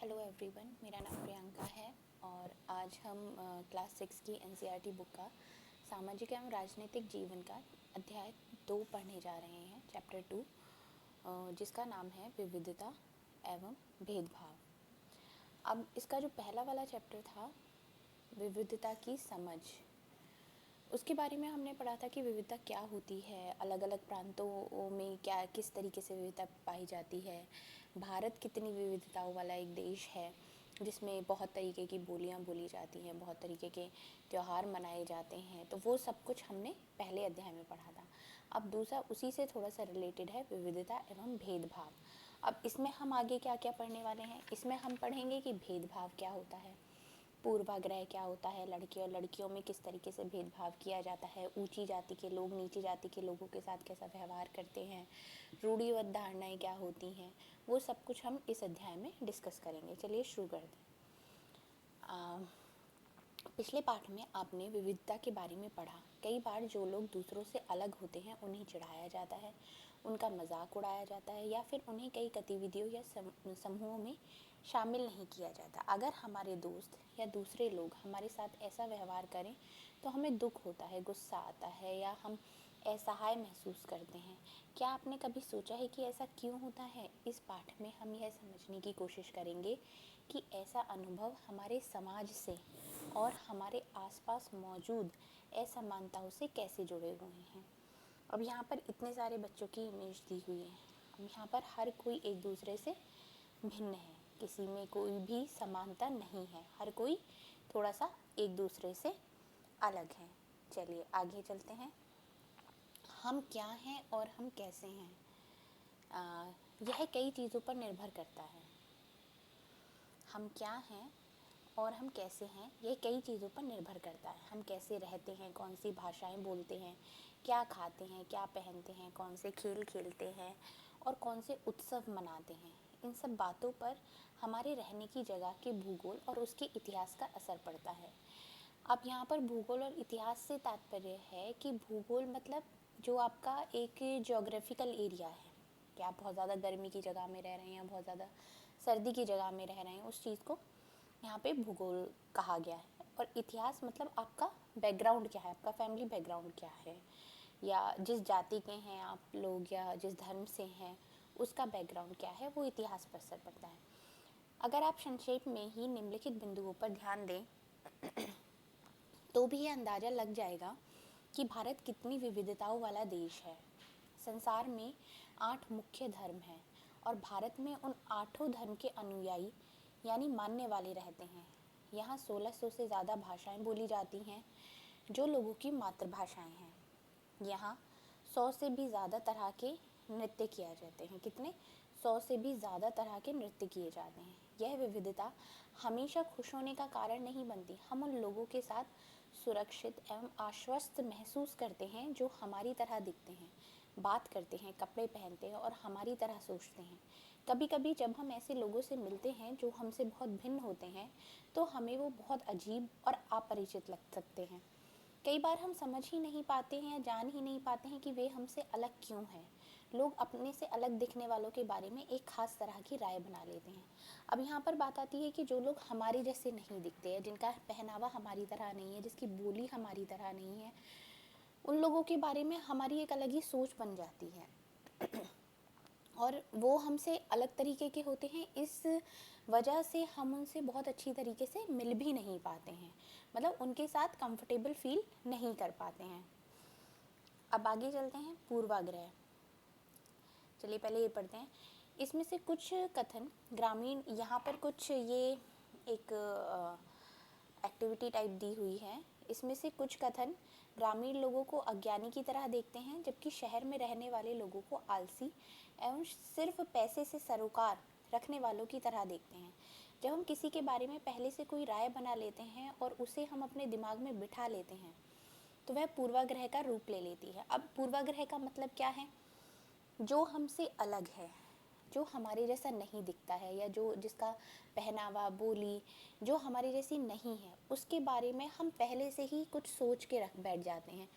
Hello everyone, मेरा नाम प्रियंका है और आज हम क्लास 6 की एनसीईआरटी बुक का सामाजिक एवं राजनीतिक जीवन का अध्याय 2 पढ़ने जा रहे हैं, चैप्टर 2, जिसका नाम है विविधता एवं भेदभाव। अब इसका जो पहला वाला चैप्टर था, विविधता की समझ, उसके बारे में हमने पढ़ा था कि विविधता क्या होती है, अलग अलग प्रांतों में क्या किस तरीके से विविधता पाई जाती है। भारत कितनी विविधताओं वाला एक देश है जिसमें बहुत तरीके की बोलियां बोली जाती हैं, बहुत तरीके के त्यौहार मनाए जाते हैं। तो वो सब कुछ हमने पहले अध्याय में पढ़ा था। अब दूसरा उसी से थोड़ा सा रिलेटेड है, विविधता एवं भेदभाव। अब इसमें हम आगे क्या क्या पढ़ने वाले हैं, इसमें हम पढ़ेंगे कि भेदभाव क्या होता है, पूर्वाग्रह क्या होता है, लड़के और लड़कियों में किस तरीके से भेदभाव किया जाता है, ऊंची जाति के लोग नीची जाति के लोगों के साथ कैसा व्यवहार करते हैं, रूढ़िवाद धारणाएं क्या होती हैं, वो सब कुछ हम इस अध्याय में डिस्कस करेंगे। चलिए शुरू कर दें। पिछले पाठ में आपने विविधता के बारे में पढ़ा। कई बार जो लोग दूसरों से अलग होते हैं उन्हें चिढ़ाया जाता है, उनका मजाक उड़ाया जाता है या फिर उन्हें कई गतिविधियों या समूहों में शामिल नहीं किया जाता। अगर हमारे दोस्त या दूसरे लोग हमारे साथ ऐसा व्यवहार करें तो हमें दुख होता है, गुस्सा आता है या हम असहाय महसूस करते हैं। क्या आपने कभी सोचा है कि ऐसा क्यों होता है? इस पाठ में हम यह समझने की कोशिश करेंगे कि ऐसा अनुभव हमारे समाज से और हमारे आसपास मौजूद असमानताओं से कैसे जुड़े हुए हैं। अब यहाँ पर इतने सारे बच्चों की इमेज दी हुई है। अब यहाँ पर हर कोई एक दूसरे से भिन्न है, किसी में कोई भी समानता नहीं है, हर कोई थोड़ा सा एक दूसरे से अलग है। चलिए आगे चलते हैं। हम क्या हैं और हम कैसे हैं, यह कई चीज़ों पर निर्भर करता है। हम क्या हैं और हम कैसे हैं, ये कई चीज़ों पर निर्भर करता है। हम कैसे रहते हैं, कौन सी भाषाएं बोलते हैं, क्या खाते हैं, क्या पहनते हैं, कौन से खेल खेलते हैं और कौन से उत्सव मनाते हैं, इन सब बातों पर हमारे रहने की जगह के भूगोल और उसके इतिहास का असर पड़ता है। अब यहाँ पर भूगोल और इतिहास से तात्पर्य है कि भूगोल मतलब जो आपका एक ज्योग्राफिकल एरिया है, कि आप बहुत ज़्यादा गर्मी की जगह में रह रहे हैं या बहुत ज़्यादा सर्दी की जगह में रह रहे हैं, उस चीज़ को यहाँ पे भूगोल कहा गया है। और इतिहास मतलब आपका बैकग्राउंड क्या है, आपका फैमिली बैकग्राउंड क्या है, या जिस जाति के हैं आप लोग या जिस धर्म से हैं उसका बैकग्राउंड क्या है, वो इतिहास पर असर पड़ता है। अगर आप संक्षेप में ही निम्नलिखित बिंदुओं पर ध्यान दें तो भी ये अंदाज़ा लग जाएगा कि भारत कितनी विविधताओं वाला देश है। संसार में 8 मुख्य धर्म हैं और भारत में उन 8 धर्म के अनुयायी यानी मानने वाले रहते हैं। यहाँ 1600 से ज़्यादा भाषाएं बोली जाती हैं जो लोगों की मातृभाषाएं हैं। यहाँ 100 से भी ज़्यादा तरह के नृत्य किए जाते हैं। कितने? 100 से भी ज़्यादा तरह के नृत्य किए जाते हैं। यह विविधता हमेशा खुश होने का कारण नहीं बनती। हम उन लोगों के साथ सुरक्षित एवं आश्वस्त महसूस करते हैं जो हमारी तरह दिखते हैं, बात करते हैं, कपड़े पहनते हैं और हमारी तरह सोचते हैं। कभी कभी जब हम ऐसे लोगों से मिलते हैं जो हमसे बहुत भिन्न होते हैं तो हमें वो बहुत अजीब और अपरिचित लग सकते हैं। कई बार हम समझ ही नहीं पाते हैं या जान ही नहीं पाते हैं कि वे हमसे अलग क्यों हैं। लोग अपने से अलग दिखने वालों के बारे में एक खास तरह की राय बना लेते हैं। अब यहाँ पर बात आती है कि जो लोग हमारे जैसे नहीं दिखते हैं, जिनका पहनावा हमारी तरह नहीं है, जिसकी बोली हमारी तरह नहीं है, उन लोगों के बारे में हमारी एक अलग ही सोच बन जाती है और वो हमसे अलग तरीके के होते हैं। इस वजह से हम उनसे बहुत अच्छी तरीके से मिल भी नहीं पाते हैं, मतलब उनके साथ कंफर्टेबल फील नहीं कर पाते हैं। अब आगे चलते हैं। पूर्वाग्रह, चलिए पहले ये पढ़ते हैं। इसमें से कुछ कथन ग्रामीण, यहाँ पर कुछ ये एक एक्टिविटी टाइप दी हुई है। इसमें से कुछ कथन ग्रामीण लोगों को अज्ञानी की तरह देखते हैं जबकि शहर में रहने वाले लोगों को आलसी एवं सिर्फ पैसे से सरोकार रखने वालों की तरह देखते हैं। जब हम किसी के बारे में पहले से कोई राय बना लेते हैं और उसे हम अपने दिमाग में बिठा लेते हैं तो वह पूर्वाग्रह का रूप ले लेती है। अब पूर्वाग्रह का मतलब क्या है? जो हमसे अलग है, जो हमारे जैसा नहीं दिखता है या जो जिसका पहनावा, बोली जो हमारे जैसी नहीं है, उसके बारे में हम पहले से ही कुछ सोच के रख बैठ जाते हैं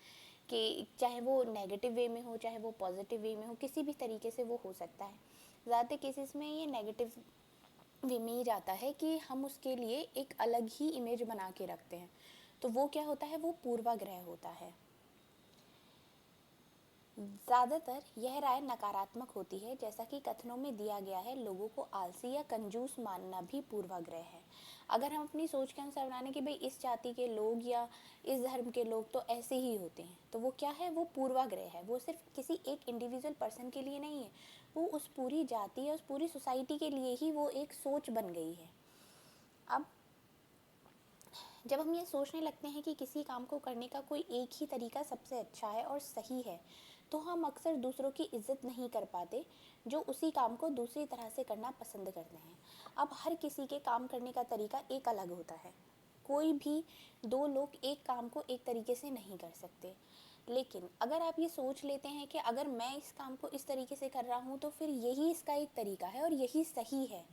कि चाहे वो नेगेटिव वे में हो चाहे वो पॉजिटिव वे में हो, किसी भी तरीके से वो हो सकता है। ज़्यादातर केसेस में ये नेगेटिव वे में ही जाता है कि हम उसके लिए एक अलग ही इमेज बना के रखते हैं। तो वो क्या होता है, वो पूर्वाग्रह होता है। ज़्यादातर यह राय नकारात्मक होती है, जैसा कि कथनों में दिया गया है, लोगों को आलसी या कंजूस मानना भी पूर्वाग्रह है। अगर हम अपनी सोच के अनुसार बनाने कि भाई इस जाति के लोग या इस धर्म के लोग तो ऐसे ही होते हैं, तो वो क्या है, वो पूर्वाग्रह है। वो सिर्फ किसी एक इंडिविजुअल पर्सन के लिए नहीं है, वो उस पूरी जाति या उस पूरी सोसाइटी के लिए ही वो एक सोच बन गई है। अब जब हम ये सोचने लगते हैं कि किसी काम को करने का कोई एक ही तरीका सबसे अच्छा है और सही है, तो हम अक्सर दूसरों की इज्जत नहीं कर पाते जो उसी काम को दूसरी तरह से करना पसंद करते हैं। अब हर किसी के काम करने का तरीका एक अलग होता है। कोई भी दो लोग एक काम को एक तरीके से नहीं कर सकते। लेकिन अगर आप ये सोच लेते हैं कि अगर मैं इस काम को इस तरीके से कर रहा हूँ तो फिर यही इसका एक तरीका है और यही सही है,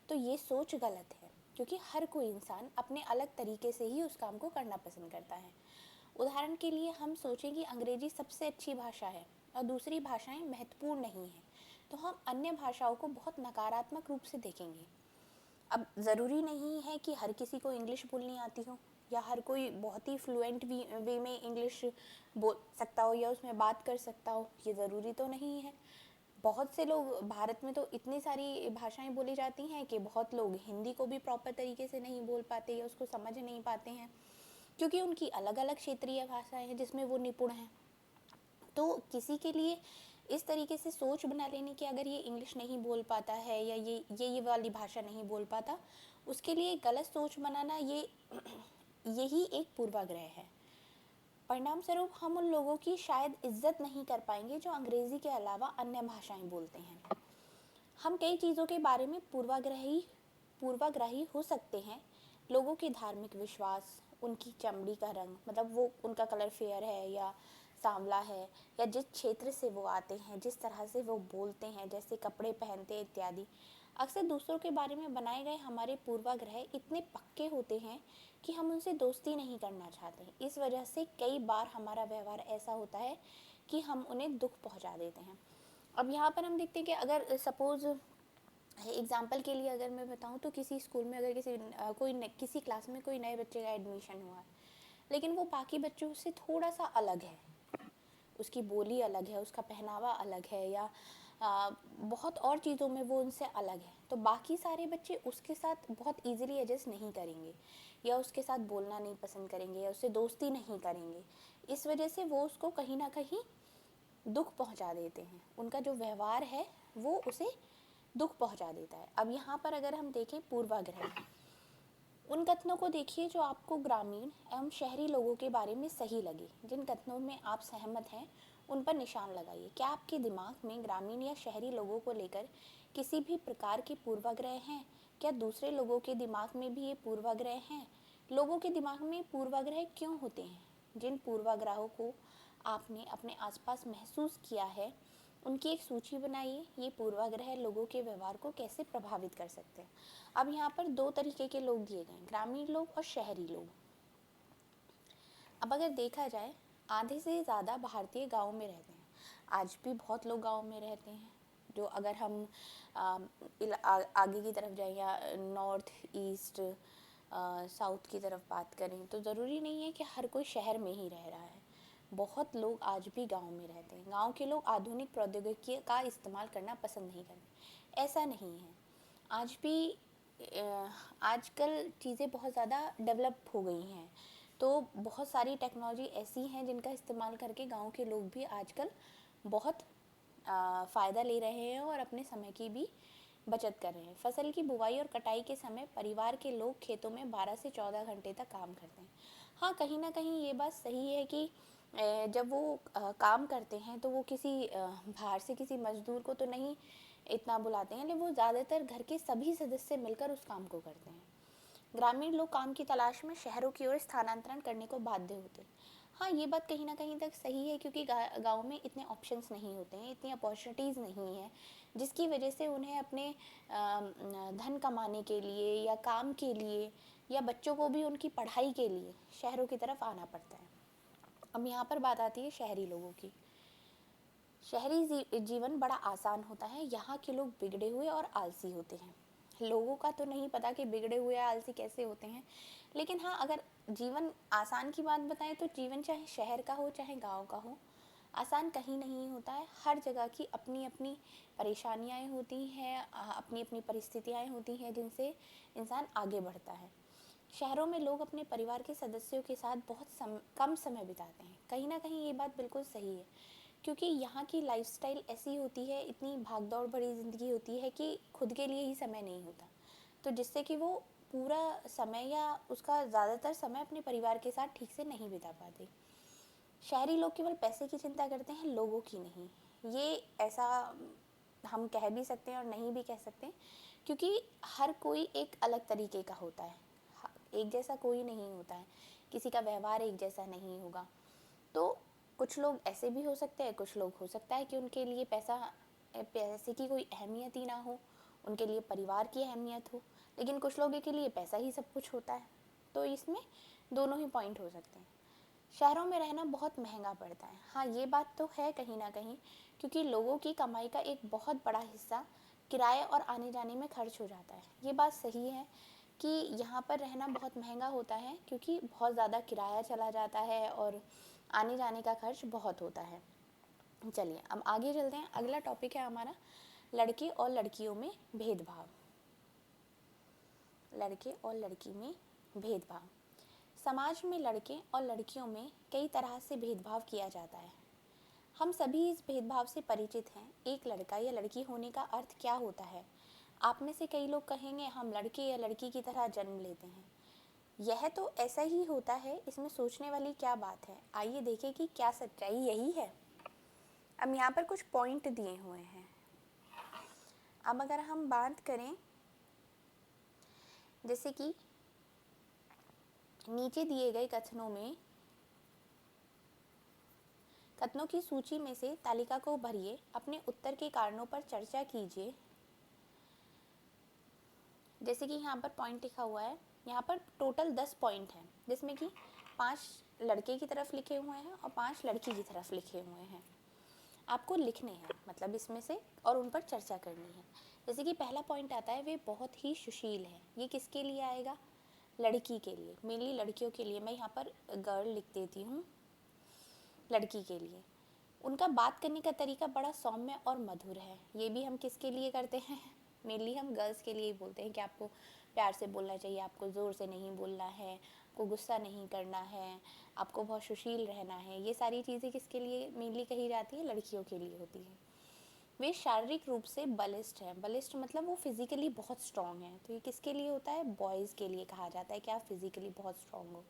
तो ये सोच गलत है। क्योंकि हर कोई इंसान अपने अलग तरीके से ही उस काम को करना पसंद करता है। उदाहरण के लिए हम सोचें कि अंग्रेजी सबसे अच्छी भाषा है और दूसरी भाषाएं महत्वपूर्ण नहीं हैं, तो हम अन्य भाषाओं को बहुत नकारात्मक रूप से देखेंगे। अब ज़रूरी नहीं है कि हर किसी को इंग्लिश बोलनी आती हो या हर कोई बहुत ही फ्लुएंट वे में इंग्लिश बोल सकता हो या उसमें बात कर सकता हो, ये ज़रूरी तो नहीं है। बहुत से लोग, भारत में तो इतनी सारी भाषाएं बोली जाती हैं कि बहुत लोग हिंदी को भी प्रॉपर तरीके से नहीं बोल पाते या उसको समझ नहीं पाते हैं, क्योंकि उनकी अलग अलग क्षेत्रीय भाषाएं हैं जिसमें वो निपुण हैं। तो किसी के लिए इस तरीके से सोच बना लेने की, अगर ये इंग्लिश नहीं बोल पाता है या ये वाली भाषा नहीं बोल पाता, उसके लिए गलत सोच बनाना, ये यही एक पूर्वाग्रह है। परिणाम स्वरूप हम उन लोगों की शायद इज्जत नहीं कर पाएंगे जो अंग्रेजी के अलावा अन्य भाषाएं बोलते हैं। हम कई चीज़ों के बारे में पूर्वाग्रही हो सकते हैं। लोगों के धार्मिक विश्वास, उनकी चमड़ी का रंग, मतलब वो उनका कलर फेयर है या सांवला है, या जिस क्षेत्र से वो आते हैं, जिस तरह से वो बोलते हैं, जैसे कपड़े पहनते हैं इत्यादि। अक्सर दूसरों के बारे में बनाए गए हमारे पूर्वाग्रह इतने पक्के होते हैं कि हम उनसे दोस्ती नहीं करना चाहते। इस वजह से कई बार हमारा व्यवहार ऐसा होता है कि हम उन्हें दुख पहुंचा देते हैं। अब यहाँ पर हम देखते हैं कि अगर सपोज़ एग्जाम्पल के लिए अगर मैं बताऊँ, तो किसी स्कूल में अगर किसी क्लास में कोई नए बच्चे का एडमिशन हुआ है, लेकिन वो बाकी बच्चों से थोड़ा सा अलग है, उसकी बोली अलग है, उसका पहनावा अलग है, या बहुत और चीज़ों में वो उनसे अलग है, तो बाकी सारे बच्चे उसके साथ बहुत इजीली एडजस्ट नहीं करेंगे या उसके साथ बोलना नहीं पसंद करेंगे या उससे दोस्ती नहीं करेंगे। इस वजह से वो उसको कहीं ना कहीं दुख पहुंचा देते हैं। उनका जो व्यवहार है वो उसे दुख पहुंचा देता है। अब यहाँ पर अगर हम देखें पूर्वाग्रह, उन कथनों को देखिए जो आपको ग्रामीण एवं शहरी लोगों के बारे में सही लगे। जिन कथनों में आप सहमत हैं उन पर निशान लगाइए। क्या आपके दिमाग में ग्रामीण या शहरी लोगों को लेकर किसी भी प्रकार के पूर्वाग्रह हैं? क्या दूसरे लोगों के दिमाग में भी ये पूर्वाग्रह हैं? लोगों के दिमाग में पूर्वाग्रह क्यों होते हैं? जिन पूर्वाग्रहों को आपने अपने आसपास महसूस किया है, उनकी एक सूची बनाइए। ये पूर्वाग्रह लोगों के व्यवहार को कैसे प्रभावित कर सकते हैं। अब यहाँ पर दो तरीके के लोग दिए गए हैं, ग्रामीण लोग और शहरी लोग। अब अगर देखा जाए, आधे से ज़्यादा भारतीय गाँव में रहते हैं। आज भी बहुत लोग गाँव में रहते हैं। जो अगर हम आगे की तरफ जाएं या नॉर्थ ईस्ट साउथ की तरफ बात करें, तो ज़रूरी नहीं है कि हर कोई शहर में ही रह रहा है। बहुत लोग आज भी गांव में रहते हैं। गांव के लोग आधुनिक प्रौद्योगिकी का इस्तेमाल करना पसंद नहीं करते, ऐसा नहीं है। आज भी आजकल चीज़ें बहुत ज़्यादा डेवलप हो गई हैं, तो बहुत सारी टेक्नोलॉजी ऐसी हैं जिनका इस्तेमाल करके गांव के लोग भी आजकल बहुत फ़ायदा ले रहे हैं और अपने समय की भी बचत कर रहे हैं। फसल की बुवाई और कटाई के समय परिवार के लोग खेतों में 12 से 14 घंटे तक काम करते हैं। हाँ, कहीं ना कहीं ये बात सही है कि जब वो काम करते हैं तो वो किसी बाहर से किसी मजदूर को तो नहीं इतना बुलाते हैं, लेकिन वो ज़्यादातर घर के सभी सदस्य मिलकर उस काम को करते हैं। ग्रामीण लोग काम की तलाश में शहरों की ओर स्थानांतरण करने को बाध्य होते हैं। हाँ, ये बात कहीं ना कहीं तक सही है, क्योंकि गांव में इतने ऑप्शंस नहीं होते हैं, इतनी अपॉर्चुनिटीज़ नहीं है, जिसकी वजह से उन्हें अपने धन कमाने के लिए या काम के लिए या बच्चों को भी उनकी पढ़ाई के लिए शहरों की तरफ आना पड़ता है। अब यहाँ पर बात आती है शहरी लोगों की। शहरी जीवन बड़ा आसान होता है। यहाँ के लोग बिगड़े हुए और आलसी होते हैं। लोगों का तो नहीं पता कि बिगड़े हुए आलसी कैसे होते हैं, लेकिन हाँ, अगर जीवन आसान की बात बताएं तो जीवन चाहे शहर का हो चाहे गांव का हो, आसान कहीं नहीं होता है। हर जगह की अपनी अपनी परेशानियाँ होती हैं, अपनी अपनी परिस्थितियाँ होती हैं जिनसे इंसान आगे बढ़ता है। शहरों में लोग अपने परिवार के सदस्यों के साथ बहुत कम समय बिताते हैं। कहीं ना कहीं ये बात बिल्कुल सही है, क्योंकि यहाँ की लाइफस्टाइल ऐसी होती है, इतनी भागदौड़ भरी ज़िंदगी होती है कि खुद के लिए ही समय नहीं होता, तो जिससे कि वो पूरा समय या उसका ज़्यादातर समय अपने परिवार के साथ ठीक से नहीं बिता पाते। शहरी लोग केवल पैसे की चिंता करते हैं, लोगों की नहीं। ये ऐसा हम कह भी सकते हैं और नहीं भी कह सकते, क्योंकि हर कोई एक अलग तरीके का होता है, एक जैसा कोई नहीं होता है, किसी का व्यवहार एक जैसा नहीं होगा। तो कुछ लोग ऐसे भी हो सकते हैं, कुछ लोग हो सकता है कि उनके लिए पैसे की कोई अहमियत ही ना हो, उनके लिए परिवार की अहमियत हो, लेकिन कुछ लोगों के लिए पैसा ही सब कुछ होता है। तो इसमें दोनों ही पॉइंट हो सकते हैं। शहरों में रहना बहुत महंगा पड़ता है, हाँ ये बात तो है कहीं ना कहीं, क्योंकि लोगों की कमाई का एक बहुत बड़ा हिस्सा किराए और आने जाने में खर्च हो जाता है। ये बात सही है कि यहाँ पर रहना बहुत महंगा होता है, क्योंकि बहुत ज़्यादा किराया चला जाता है और आने जाने का खर्च बहुत होता है। चलिए अब आगे चलते हैं। अगला टॉपिक है हमारा लड़के और लड़कियों में भेदभाव। लड़के और लड़की में भेदभाव। समाज में लड़के और लड़कियों में कई तरह से भेदभाव किया जाता है। हम सभी इस भेदभाव से परिचित हैं। एक लड़का या लड़की होने का अर्थ क्या होता है? आप में से कई लोग कहेंगे हम लड़के या लड़की की तरह जन्म लेते हैं। यह तो ऐसा ही होता है, इसमें सोचने वाली क्या बात है? आइए देखें कि क्या सच्चाई यही है। अब यहाँ पर कुछ पॉइंट दिए हुए हैं। अब अगर हम बात करें, जैसे कि नीचे दिए गए कथनों की सूची में से तालिका को भरिए, अपने उत्तर के कारणों पर चर्चा कीजिए। जैसे कि यहाँ पर पॉइंट लिखा हुआ है, यहाँ पर टोटल 10 पॉइंट हैं, जिसमें कि 5 लड़के की तरफ लिखे हुए हैं और 5 लड़की की तरफ लिखे हुए हैं। आपको लिखने हैं, मतलब इसमें से, और उन पर चर्चा करनी है। जैसे कि पहला पॉइंट आता है, वे बहुत ही सुशील है। ये किसके लिए आएगा? लड़की के लिए, मेनली लड़कियों के लिए। मैं यहाँ पर गर्ल लिख देती हूँ, लड़की के लिए। उनका बात करने का तरीका बड़ा सौम्य और मधुर है। ये भी हम किसके लिए करते हैं? मेनली हम गर्ल्स के लिए ही बोलते हैं कि आपको प्यार से बोलना चाहिए, आपको ज़ोर से नहीं बोलना है, आपको गुस्सा नहीं करना है, आपको बहुत सुशील रहना है। ये सारी चीज़ें किसके लिए मेनली कही जाती है? लड़कियों के लिए होती है। वे शारीरिक रूप से बलिष्ठ हैं। बलिष्ठ मतलब वो फिज़िकली बहुत स्ट्रॉन्ग हैं। तो ये किसके लिए होता है? बॉयज़ के लिए कहा जाता है कि आप फिज़िकली बहुत स्ट्रॉन्ग हो।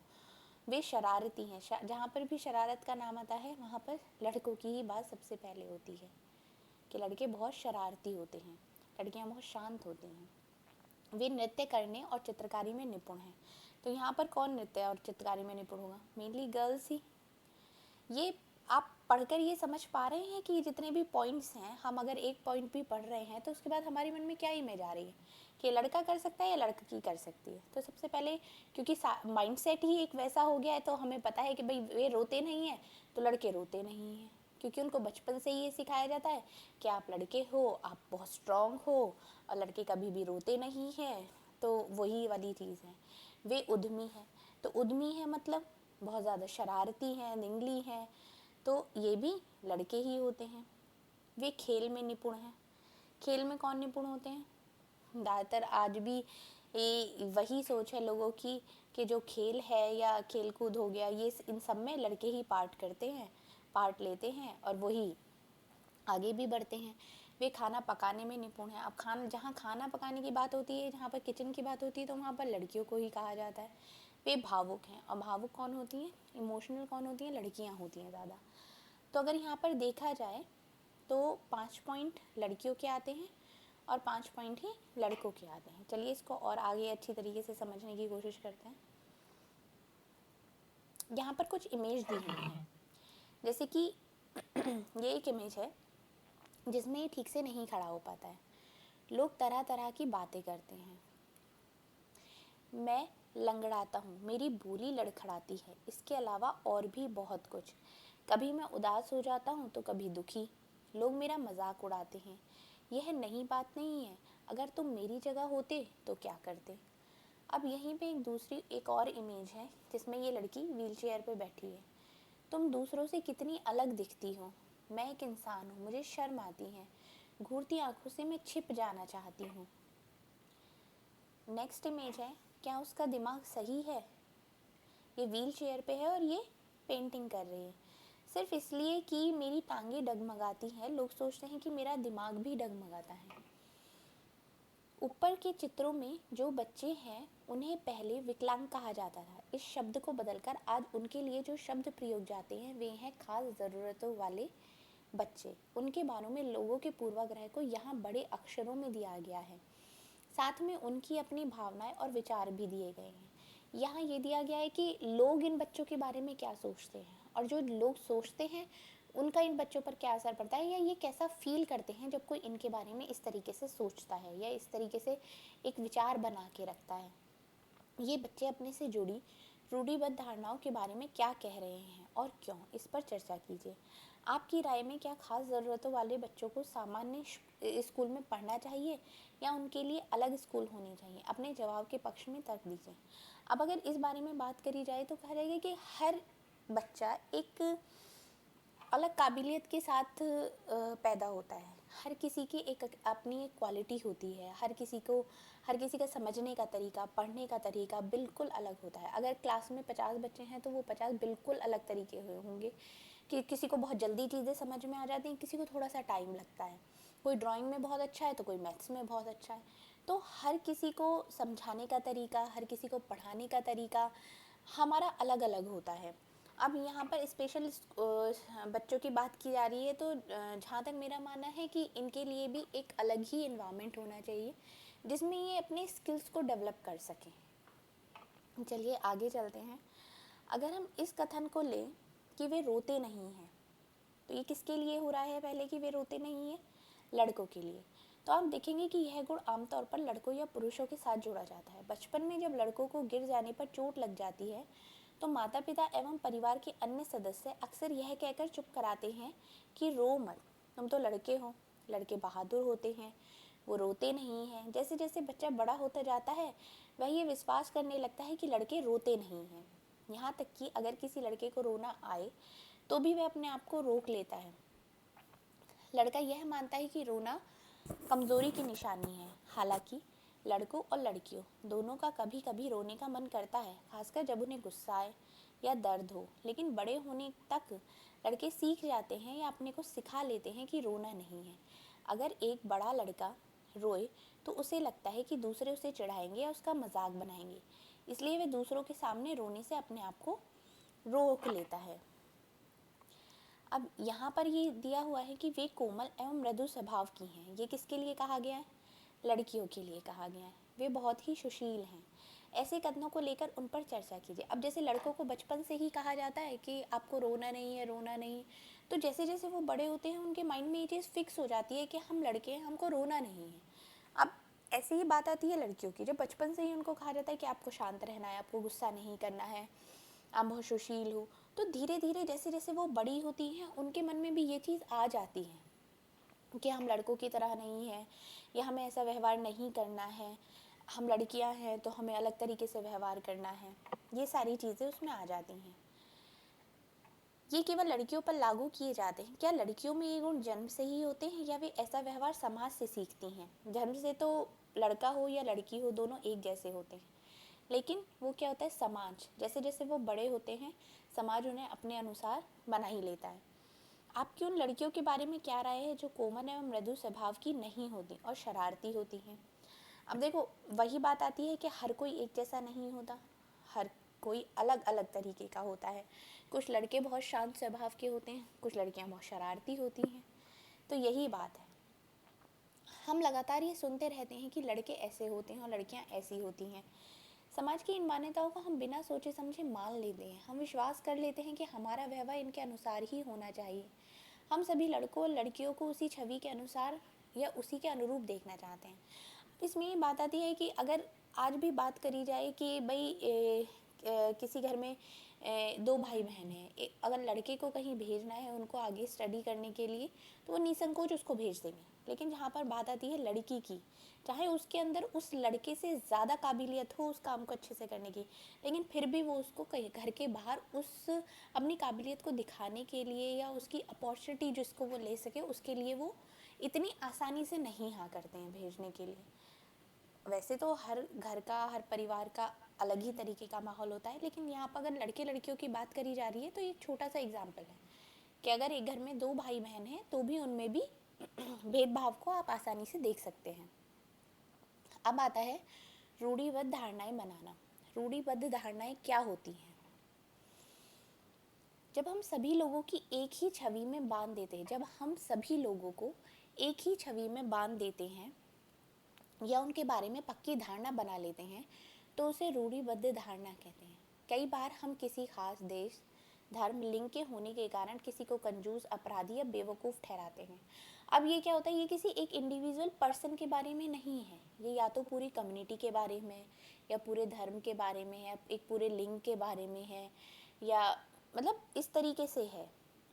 वे शरारती हैं। जहाँ पर भी शरारत का नाम आता है वहाँ पर लड़कों की ही बात सबसे पहले होती है कि लड़के बहुत शरारती होते हैं, लड़कियाँ बहुत शांत होती हैं। वे नृत्य करने और चित्रकारी में निपुण हैं। तो यहाँ पर कौन नृत्य और चित्रकारी में निपुण होगा? मेनली गर्ल्स ही। ये आप पढ़कर ये समझ पा रहे हैं कि जितने भी पॉइंट्स हैं, हम अगर एक पॉइंट भी पढ़ रहे हैं तो उसके बाद हमारे मन में क्या इमेज आ रही है कि लड़का कर सकता है या लड़की कर सकती है। तो सबसे पहले, क्योंकि माइंड सेट ही एक वैसा हो गया है, तो हमें पता है कि भाई वे रोते नहीं हैं तो लड़के रोते नहीं हैं, क्योंकि उनको बचपन से ही ये सिखाया जाता है कि आप लड़के हो, आप बहुत स्ट्रांग हो, और लड़के कभी भी रोते नहीं हैं। तो वही वाली चीज़ है। वे उद्यमी हैं। तो उद्यमी है मतलब बहुत ज़्यादा शरारती हैं, निंगली हैं, तो ये भी लड़के ही होते हैं। वे खेल में निपुण हैं। खेल में कौन निपुण होते हैं? ज़्यादातर आज भी वही सोच है लोगों की कि जो खेल है या खेल कूद हो गया, ये इन सब में लड़के ही पार्ट लेते हैं और वही आगे भी बढ़ते हैं। वे खाना पकाने में निपुण हैं। अब जहाँ खाना पकाने की बात होती है, जहाँ पर किचन की बात होती है, तो वहाँ पर लड़कियों को ही कहा जाता है। वे भावुक हैं। और भावुक कौन होती हैं? इमोशनल कौन होती हैं? लड़कियाँ होती हैं ज़्यादा। तो अगर यहाँ पर देखा जाए तो 5 पॉइंट लड़कियों के आते हैं और 5 पॉइंट ही लड़कों के आते हैं। चलिए इसको और आगे अच्छी तरीके से समझने की कोशिश करते हैं। यहाँ पर कुछ इमेज दी हुई हैं, जैसे कि ये एक इमेज है जिसमें ये ठीक से नहीं खड़ा हो पाता है। लोग तरह तरह की बातें करते हैं। मैं लंगड़ाता हूँ, मेरी बोली लड़खड़ाती है, इसके अलावा और भी बहुत कुछ। कभी मैं उदास हो जाता हूँ तो कभी दुखी। लोग मेरा मजाक उड़ाते हैं। यह नई बात नहीं है, अगर तुम मेरी जगह होते तो क्या करते। अब यहीं पे एक और इमेज है जिसमें ये लड़की व्हील चेयर पे बैठी है। तुम दूसरों से कितनी अलग दिखती हो, मैं एक इंसान हूँ, मुझे शर्म आती है, घूरती आंखों से मैं छिप जाना चाहती हूँ। नेक्स्ट इमेज है, क्या उसका दिमाग सही है। ये व्हील चेयर पे है और ये पेंटिंग कर रही है। सिर्फ इसलिए कि मेरी टांगे डगमगाती हैं, लोग सोचते हैं कि मेरा दिमाग भी डगमगाता है। ऊपर के चित्रों में जो बच्चे हैं उन्हें पहले विकलांग कहा जाता था। इस शब्द को बदलकर आज उनके लिए जो शब्द प्रयोग जाते हैं वे हैं खास ज़रूरतों वाले बच्चे। उनके बारे में लोगों के पूर्वाग्रह को यहाँ बड़े अक्षरों में दिया गया है। साथ में उनकी अपनी भावनाएं और विचार भी दिए गए हैं। यहाँ ये दिया गया है कि लोग इन बच्चों के बारे में क्या सोचते हैं और जो लोग सोचते हैं उनका इन बच्चों पर क्या असर पड़ता है, या ये कैसा फील करते हैं जब कोई इनके बारे में इस तरीके से सोचता है या इस तरीके से एक विचार बना के रखता है। ये बच्चे अपने से जुड़ी रूढ़िबद्ध धारणाओं के बारे में क्या कह रहे हैं और क्यों, इस पर चर्चा कीजिए। आपकी राय में क्या खास ज़रूरतों वाले बच्चों को सामान्य स्कूल में पढ़ना चाहिए या उनके लिए अलग स्कूल होने चाहिए। अपने जवाब के पक्ष में तर्क दीजिए। अब अगर इस बारे में बात करी जाए तो कहा जाएगा कि हर बच्चा एक अलग काबिलियत के साथ पैदा होता है। हर किसी की एक अपनी एक क्वालिटी होती है। हर किसी का समझने का तरीका, पढ़ने का तरीका बिल्कुल अलग होता है। अगर क्लास में 50 बच्चे हैं तो वो 50 बिल्कुल अलग तरीके होंगे कि किसी को बहुत जल्दी चीज़ें समझ में आ जाती हैं, किसी को थोड़ा सा टाइम लगता है। कोई ड्राइंग में बहुत अच्छा है तो कोई मैथ्स में बहुत अच्छा है। तो हर किसी को समझाने का तरीका, हर किसी को पढ़ाने का तरीका हमारा अलग अलग होता है। अब यहाँ पर स्पेशल बच्चों की बात की जा रही है तो जहाँ तक मेरा मानना है कि इनके लिए भी एक अलग ही इन्वायरमेंट होना चाहिए जिसमें ये अपने स्किल्स को डेवलप कर सकें। चलिए आगे चलते हैं। अगर हम इस कथन को लें कि वे रोते नहीं हैं, तो ये किसके लिए हो रहा है पहले कि वे रोते नहीं हैं? लड़कों के लिए। तो आप देखेंगे कि यह गुण आमतौर पर लड़कों या पुरुषों के साथ जोड़ा जाता है। बचपन में जब लड़कों को गिर जाने पर चोट लग जाती है तो माता पिता एवं परिवार के अन्य सदस्य अक्सर यह कहकर चुप कराते हैं कि रो मत, तुम तो लड़के हो, लड़के बहादुर होते हैं, वो रोते नहीं हैं। जैसे जैसे बच्चा बड़ा होता जाता है वह ये विश्वास करने लगता है कि लड़के रोते नहीं हैं। यहाँ तक कि अगर किसी लड़के को रोना आए तो भी वह अपने आप को रोक लेता है। लड़का यह मानता है कि रोना कमज़ोरी की निशानी है। हालांकि लड़कों और लड़कियों दोनों का कभी कभी रोने का मन करता है, खासकर जब उन्हें गुस्सा आए या दर्द हो। लेकिन बड़े होने तक लड़के सीख जाते हैं या अपने को सिखा लेते हैं कि रोना नहीं है। अगर एक बड़ा लड़का रोए तो उसे लगता है कि दूसरे उसे चिढ़ाएंगे या उसका मजाक बनाएंगे, इसलिए वह दूसरों के सामने रोने से अपने आप को रोक लेता है। अब यहाँ पर ये दिया हुआ है कि वे कोमल एवं मृदु स्वभाव की हैं। ये किसके लिए कहा गया है? लड़कियों के लिए कहा गया है। वे बहुत ही सुशील हैं। ऐसे कथनों को लेकर उन पर चर्चा कीजिए। अब जैसे लड़कों को बचपन से ही कहा जाता है कि आपको रोना नहीं है, रोना नहीं, तो जैसे जैसे वो बड़े होते हैं उनके माइंड में ये चीज़ फिक्स हो जाती है कि हम लड़के हैं, हमको रोना नहीं है। अब ऐसी ही बात आती है लड़कियों की, जब बचपन से ही उनको कहा जाता है कि आपको शांत रहना है, आपको गुस्सा नहीं करना है, आप बहुत सुशील हो। तो धीरे धीरे जैसे जैसे वो बड़ी होती हैं उनके मन में भी ये चीज़ आ जाती है कि हम लड़कों की तरह नहीं हैं या हमें ऐसा व्यवहार नहीं करना है, हम लड़कियां हैं तो हमें अलग तरीके से व्यवहार करना है। ये सारी चीज़ें उसमें आ जाती हैं। ये केवल लड़कियों पर लागू किए जाते हैं। क्या लड़कियों में ये गुण जन्म से ही होते हैं या वे ऐसा व्यवहार समाज से सीखती हैं? जन्म से तो लड़का हो या लड़की हो दोनों एक जैसे होते हैं, लेकिन वो क्या होता है, समाज जैसे जैसे वो बड़े होते हैं समाज उन्हें अपने अनुसार बना ही लेता है। आपकी उन लड़कियों के बारे में क्या राय है जो कोमल एवं मृदु स्वभाव की नहीं होती और शरारती होती हैं? अब देखो वही बात आती है कि हर कोई एक जैसा नहीं होता, हर कोई अलग अलग तरीके का होता है। कुछ लड़के बहुत शांत स्वभाव के होते हैं, कुछ लड़कियां बहुत शरारती होती हैं। तो यही बात है, हम लगातार ये सुनते रहते हैं कि लड़के ऐसे होते हैं और लड़कियां ऐसी होती हैं। समाज की इन मान्यताओं को हम बिना सोचे समझे मान लेते हैं। हम विश्वास कर लेते हैं कि हमारा व्यवहार इनके अनुसार ही होना चाहिए। हम सभी लड़कों और लड़कियों को उसी छवि के अनुसार या उसी के अनुरूप देखना चाहते हैं। इसमें ये बात आती है कि अगर आज भी बात करी जाए कि भाई किसी घर में दो भाई बहन हैं, अगर लड़के को कहीं भेजना है उनको आगे स्टडी करने के लिए तो वो निसंकोच उसको भेज देंगे। लेकिन जहाँ पर बात आती है लड़की की, चाहे उसके अंदर उस लड़के से ज़्यादा काबिलियत हो उस काम को अच्छे से करने की, लेकिन फिर भी वो उसको कहीं घर के बाहर उस अपनी काबिलियत को दिखाने के लिए या उसकी अपॉर्चुनिटी जिसको वो ले सके उसके लिए वो इतनी आसानी से नहीं हाँ करते हैं भेजने के लिए। वैसे तो हर घर का, हर परिवार का अलग ही तरीके का माहौल होता है, लेकिन यहाँ पर अगर लड़के लड़कियों की बात करी जा रही है तो एक छोटा सा एग्जाम्पल है कि अगर एक घर में 2 भाई बहन हैं तो भी उनमें भी भेदभाव को आप आसानी से देख सकते हैं। अब आता है रूढ़िबद्ध धारणाएं बनाना। रूढ़िबद्ध धारणाएं क्या होती हैं? जब हम सभी लोगों की एक ही छवि में बांध देते हैं, जब हम सभी लोगों को एक ही छवि में बांध देते हैं या उनके बारे में पक्की धारणा बना लेते हैं तो उसे रूढ़िबद्ध धारणा कहते हैं। कई बार हम किसी खास देश, धर्म, लिंग के होने के कारण किसी को कंजूस, अपराधी या बेवकूफ़ ठहराते हैं। अब ये क्या होता है, ये किसी एक इंडिविजुअल पर्सन के बारे में नहीं है, ये या तो पूरी कम्युनिटी के बारे में या पूरे धर्म के बारे में है, एक पूरे लिंग के बारे में है, या मतलब इस तरीके से है।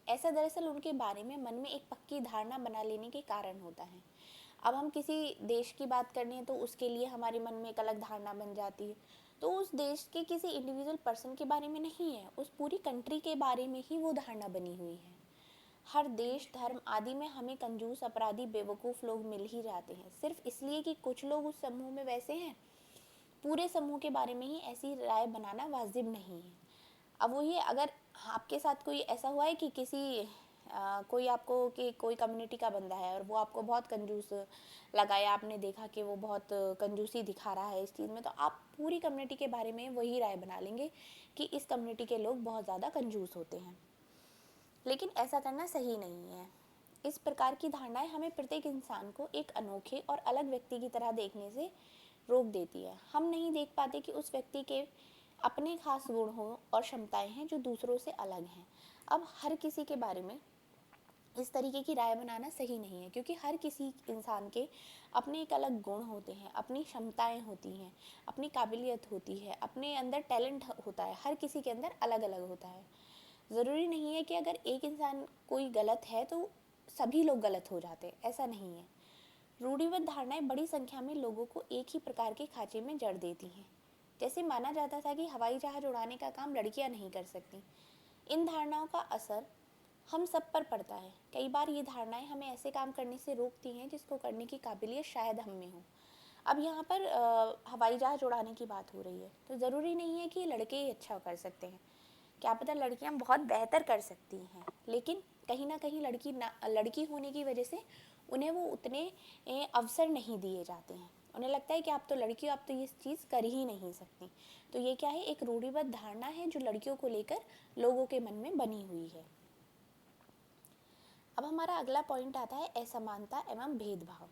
ऐसा दरअसल उनके बारे में मन में एक पक्की धारणा बना लेने के कारण होता है। अब हम किसी देश की बात कर रहे हैं तो उसके लिए हमारे मन में एक अलग धारणा बन जाती है, तो उस देश के किसी इंडिविजुअल पर्सन के बारे में नहीं है, उस पूरी कंट्री के बारे में ही वो धारणा बनी हुई है। हर देश, धर्म आदि में हमें कंजूस, अपराधी, बेवकूफ़ लोग मिल ही जाते हैं, सिर्फ इसलिए कि कुछ लोग उस समूह में वैसे हैं। पूरे समूह के बारे में ही ऐसी राय बनाना वाजिब नहीं है। अब वो ये, अगर आपके साथ कोई ऐसा हुआ है कि किसी कोई आपको कि कोई कम्युनिटी का बंदा है और वो आपको बहुत कंजूस लगा या आपने देखा कि वो बहुत कंजूसी दिखा रहा है इस चीज़ में, तो आप पूरी कम्युनिटी के बारे में वही राय बना लेंगे कि इस कम्युनिटी के लोग बहुत ज़्यादा कंजूस होते हैं। लेकिन ऐसा करना सही नहीं है। इस प्रकार की धारणाएं हमें प्रत्येक इंसान को एक अनोखे और अलग व्यक्ति की तरह देखने से रोक देती है। हम नहीं देख पाते कि उस व्यक्ति के अपने खास गुण हो और क्षमताएं हैं जो दूसरों से अलग हैं। अब हर किसी के बारे में इस तरीके की राय बनाना सही नहीं है, क्योंकि हर किसी इंसान के अपने एक अलग गुण होते हैं, अपनी क्षमताएं होती हैं, अपनी काबिलियत होती है, अपने अंदर टैलेंट होता है, हर किसी के अंदर अलग अलग होता है। ज़रूरी नहीं है कि अगर एक इंसान कोई गलत है तो सभी लोग गलत हो जाते हैं, ऐसा नहीं है। रूढ़िबद्ध धारणाएं बड़ी संख्या में लोगों को एक ही प्रकार के खांचे में जड़ देती हैं। जैसे माना जाता था कि हवाई जहाज उड़ाने का काम लड़कियां नहीं कर सकती। इन धारणाओं का असर हम सब पर पड़ता है। कई बार ये धारणाएं हमें ऐसे काम करने से रोकती हैं जिसको करने की काबिलियत शायद हम में हो। अब यहाँ पर हवाई जहाज उड़ाने की बात हो रही है तो ज़रूरी नहीं है कि लड़के ही अच्छा कर सकते हैं, क्या पता लड़कियां बहुत बेहतर कर सकती हैं, लेकिन कहीं ना कहीं लड़की होने की वजह से उन्हें वो उतने अवसर नहीं दिए जाते हैं। उन्हें लगता है कि आप तो लड़की हो, आप तो ये चीज़ कर ही नहीं सकती। तो ये क्या है, एक रूढ़िबद्ध धारणा है जो लड़कियों को लेकर लोगों के मन में बनी हुई है। अब हमारा अगला पॉइंट आता है असमानता एवं भेदभाव।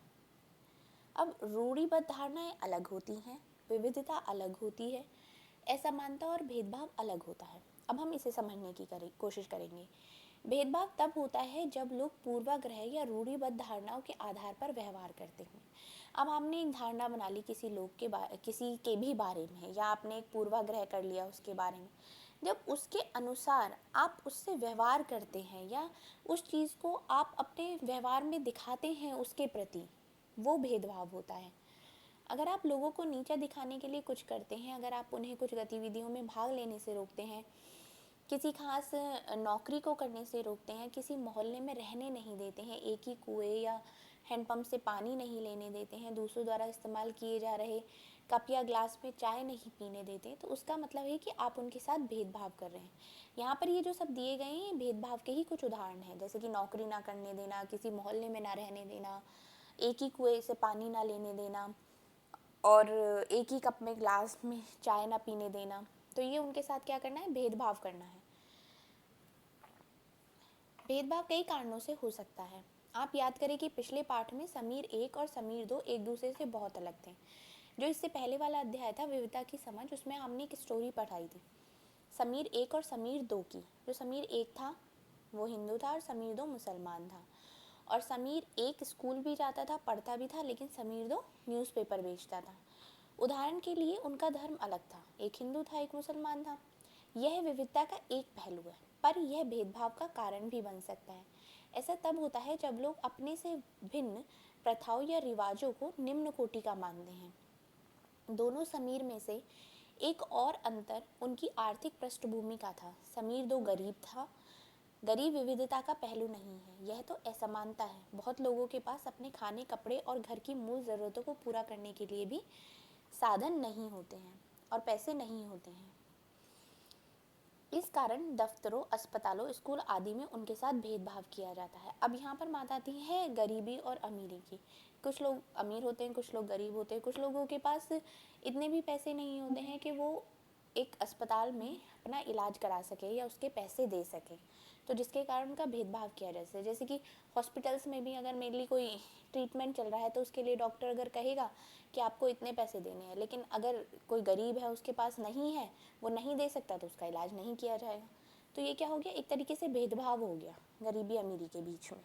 अब रूढ़िबद्ध धारणाएं अलग होती हैं, विविधता अलग होती है, असमानता और भेदभाव अलग होता है। अब हम इसे समझने की कोशिश करेंगे। भेदभाव तब होता है जब लोग पूर्वाग्रह या रूढ़िबद्ध धारणाओं के आधार पर व्यवहार करते हैं। अब आपने एक धारणा बना ली किसी लोग के किसी के भी बारे में, या आपने एक पूर्वाग्रह कर लिया उसके बारे में। जब उसके अनुसार आप उससे व्यवहार करते हैं या उस चीज़ को आप अपने व्यवहार में दिखाते हैं उसके प्रति, वो भेदभाव होता है। अगर आप लोगों को नीचा दिखाने के लिए कुछ करते हैं, अगर आप उन्हें कुछ गतिविधियों में भाग लेने से रोकते हैं, किसी खास नौकरी को करने से रोकते हैं, किसी मोहल्ले में रहने नहीं देते हैं, एक ही कुएं या हैंडपंप से पानी नहीं लेने देते हैं, दूसरों द्वारा इस्तेमाल किए जा रहे कप या ग्लास में चाय नहीं पीने देते, तो उसका मतलब है कि आप उनके साथ भेदभाव कर रहे हैं। यहाँ पर ये जो सब दिए गए हैं भेदभाव के ही कुछ उदाहरण हैं, जैसे कि नौकरी ना करने देना, किसी मोहल्ले में ना रहने देना, एक ही कुएं से पानी ना लेने देना और एक ही कप में ग्लास में चाय ना पीने देना। तो ये उनके साथ क्या करना है, भेदभाव करना है। भेदभाव कई कारणों से हो सकता है। आप याद करें कि पिछले पाठ में समीर 1 और समीर 2 एक दूसरे से बहुत अलग थे। जो इससे पहले वाला अध्याय था विविधता की समझ, उसमें हमने एक स्टोरी पढ़ाई थी समीर 1 और समीर 2 की। जो समीर 1 था वो हिंदू था और समीर 2 मुसलमान था। और समीर 1 स्कूल भी जाता था, पढ़ता भी था, लेकिन समीर 2 न्यूज़पेपर बेचता था। उदाहरण के लिए उनका धर्म अलग था, एक हिंदू था, एक मुसलमान था। यह विविधता का एक पहलू है, पर यह भेदभाव का कारण भी बन सकता है। ऐसा तब होता है जब लोग अपने से भिन्न प्रथाओं या रिवाजों को निम्न कोटि का मानते हैं। दोनों समीर में से एक और अंतर उनकी आर्थिक पृष्ठभूमि का था। समीर दो गरीब था। गरीब विविधता का पहलू नहीं है, यह तो असमानता है। बहुत लोगों के पास अपने खाने, कपड़े और घर की मूल ज़रूरतों को पूरा करने के लिए भी साधन नहीं होते हैं और पैसे नहीं होते हैं। इस कारण दफ्तरों, अस्पतालों, स्कूल आदि में उनके साथ भेदभाव किया जाता है। अब यहाँ पर बात आती है गरीबी और अमीरी की। कुछ लोग अमीर होते हैं, कुछ लोग गरीब होते हैं। कुछ लोगों के पास इतने भी पैसे नहीं होते हैं कि वो एक अस्पताल में अपना इलाज करा सके या उसके पैसे दे सके, तो जिसके कारण उनका भेदभाव किया जाता है। जैसे कि हॉस्पिटल्स में भी अगर मेरे लिए कोई ट्रीटमेंट चल रहा है तो उसके लिए डॉक्टर अगर कहेगा कि आपको इतने पैसे देने हैं, लेकिन अगर कोई गरीब है, उसके पास नहीं है, वो नहीं दे सकता, तो उसका इलाज नहीं किया जाएगा। तो ये क्या हो गया, एक तरीके से भेदभाव हो गया गरीबी अमीरी के बीच में।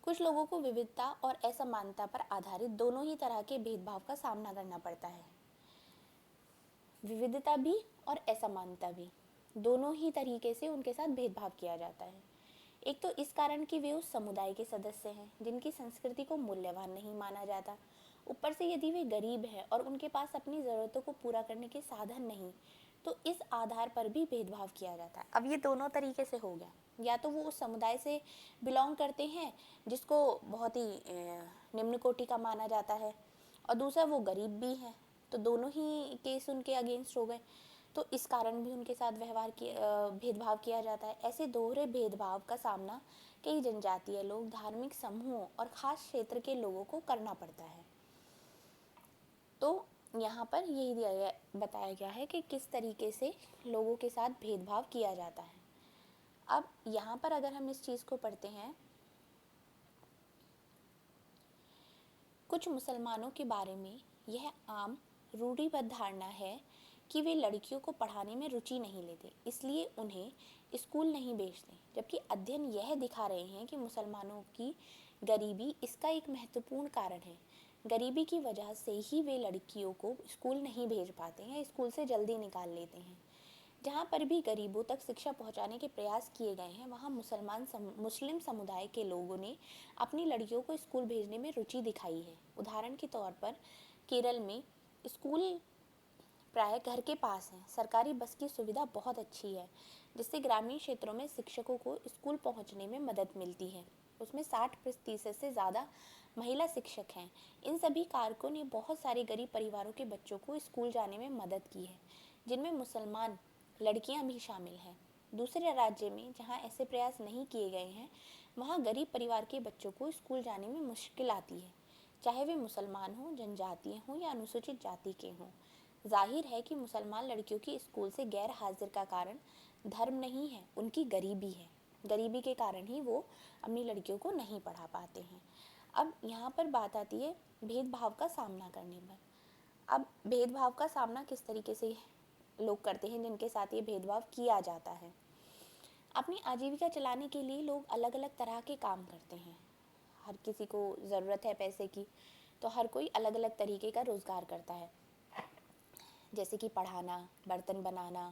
कुछ लोगों को विविधता और असमानता पर आधारित दोनों ही तरह के भेदभाव का सामना करना पड़ता है। विविधता भी और असमानता भी, दोनों ही तरीके से उनके साथ भेदभाव किया जाता है। एक तो इस कारण कि वे उस समुदाय के सदस्य हैं जिनकी संस्कृति को मूल्यवान नहीं माना जाता। ऊपर से यदि वे गरीब हैं और उनके पास अपनी ज़रूरतों को पूरा करने के साधन नहीं, तो इस आधार पर भी भेदभाव किया जाता है। अब ये दोनों तरीके से हो गया, या तो वो उस समुदाय से बिलोंग करते हैं जिसको बहुत ही निम्न कोटि का माना जाता है, और दूसरा वो गरीब भी हैं, तो दोनों ही केस उनके अगेंस्ट हो गए, तो इस कारण भी उनके साथ भेदभाव किया जाता है। ऐसे दोहरे भेदभाव का सामना कई जनजातीय लोग, धार्मिक समूहों और ख़ास क्षेत्र के लोगों को करना पड़ता है। तो यहाँ पर यही बताया गया है कि किस तरीके से लोगों के साथ भेदभाव किया जाता है। अब यहाँ पर अगर हम इस चीज़ को पढ़ते हैं, कुछ मुसलमानों के बारे में यह आम रूढ़िबद्ध धारणा है कि वे लड़कियों को पढ़ाने में रुचि नहीं लेते, इसलिए उन्हें स्कूल नहीं भेजते, जबकि अध्ययन यह दिखा रहे हैं कि मुसलमानों की गरीबी इसका एक महत्वपूर्ण कारण है। गरीबी की वजह से ही वे लड़कियों को स्कूल नहीं भेज पाते हैं, स्कूल से जल्दी निकाल लेते हैं। जहाँ पर भी गरीबों तक शिक्षा पहुँचाने के प्रयास किए गए हैं, वहाँ मुस्लिम समुदाय के लोगों ने अपनी लड़कियों को स्कूल भेजने में रुचि दिखाई है। उदाहरण के तौर पर केरल में स्कूल प्राय घर के पास हैं। सरकारी बस की सुविधा बहुत अच्छी है, जिससे ग्रामीण क्षेत्रों में शिक्षकों को स्कूल पहुँचने में मदद मिलती है। उसमें 60% से ज़्यादा महिला शिक्षक हैं। इन सभी कारकों ने बहुत सारे गरीब परिवारों के बच्चों को स्कूल जाने में मदद की है, जिनमें मुसलमान लड़कियां भी शामिल हैं। दूसरे राज्य में जहां ऐसे प्रयास नहीं किए गए हैं, वहां गरीब परिवार के बच्चों को स्कूल जाने में मुश्किल आती है, चाहे वे मुसलमान हों, जनजातीय हों या अनुसूचित जाति के हों। जाहिर है कि मुसलमान लड़कियों की स्कूल से गैर हाजिर का कारण धर्म नहीं है, उनकी गरीबी है। गरीबी के कारण ही वो अपनी लड़कियों को नहीं पढ़ा पाते हैं। अब यहाँ पर बात आती है भेदभाव का सामना करने पर। अब भेदभाव का सामना किस तरीके से लोग करते हैं जिनके साथ ये भेदभाव किया जाता है। अपनी आजीविका चलाने के लिए लोग अलग अलग तरह के काम करते हैं। हर किसी को ज़रूरत है पैसे की, तो हर कोई अलग अलग तरीके का रोज़गार करता है, जैसे कि पढ़ाना, बर्तन बनाना,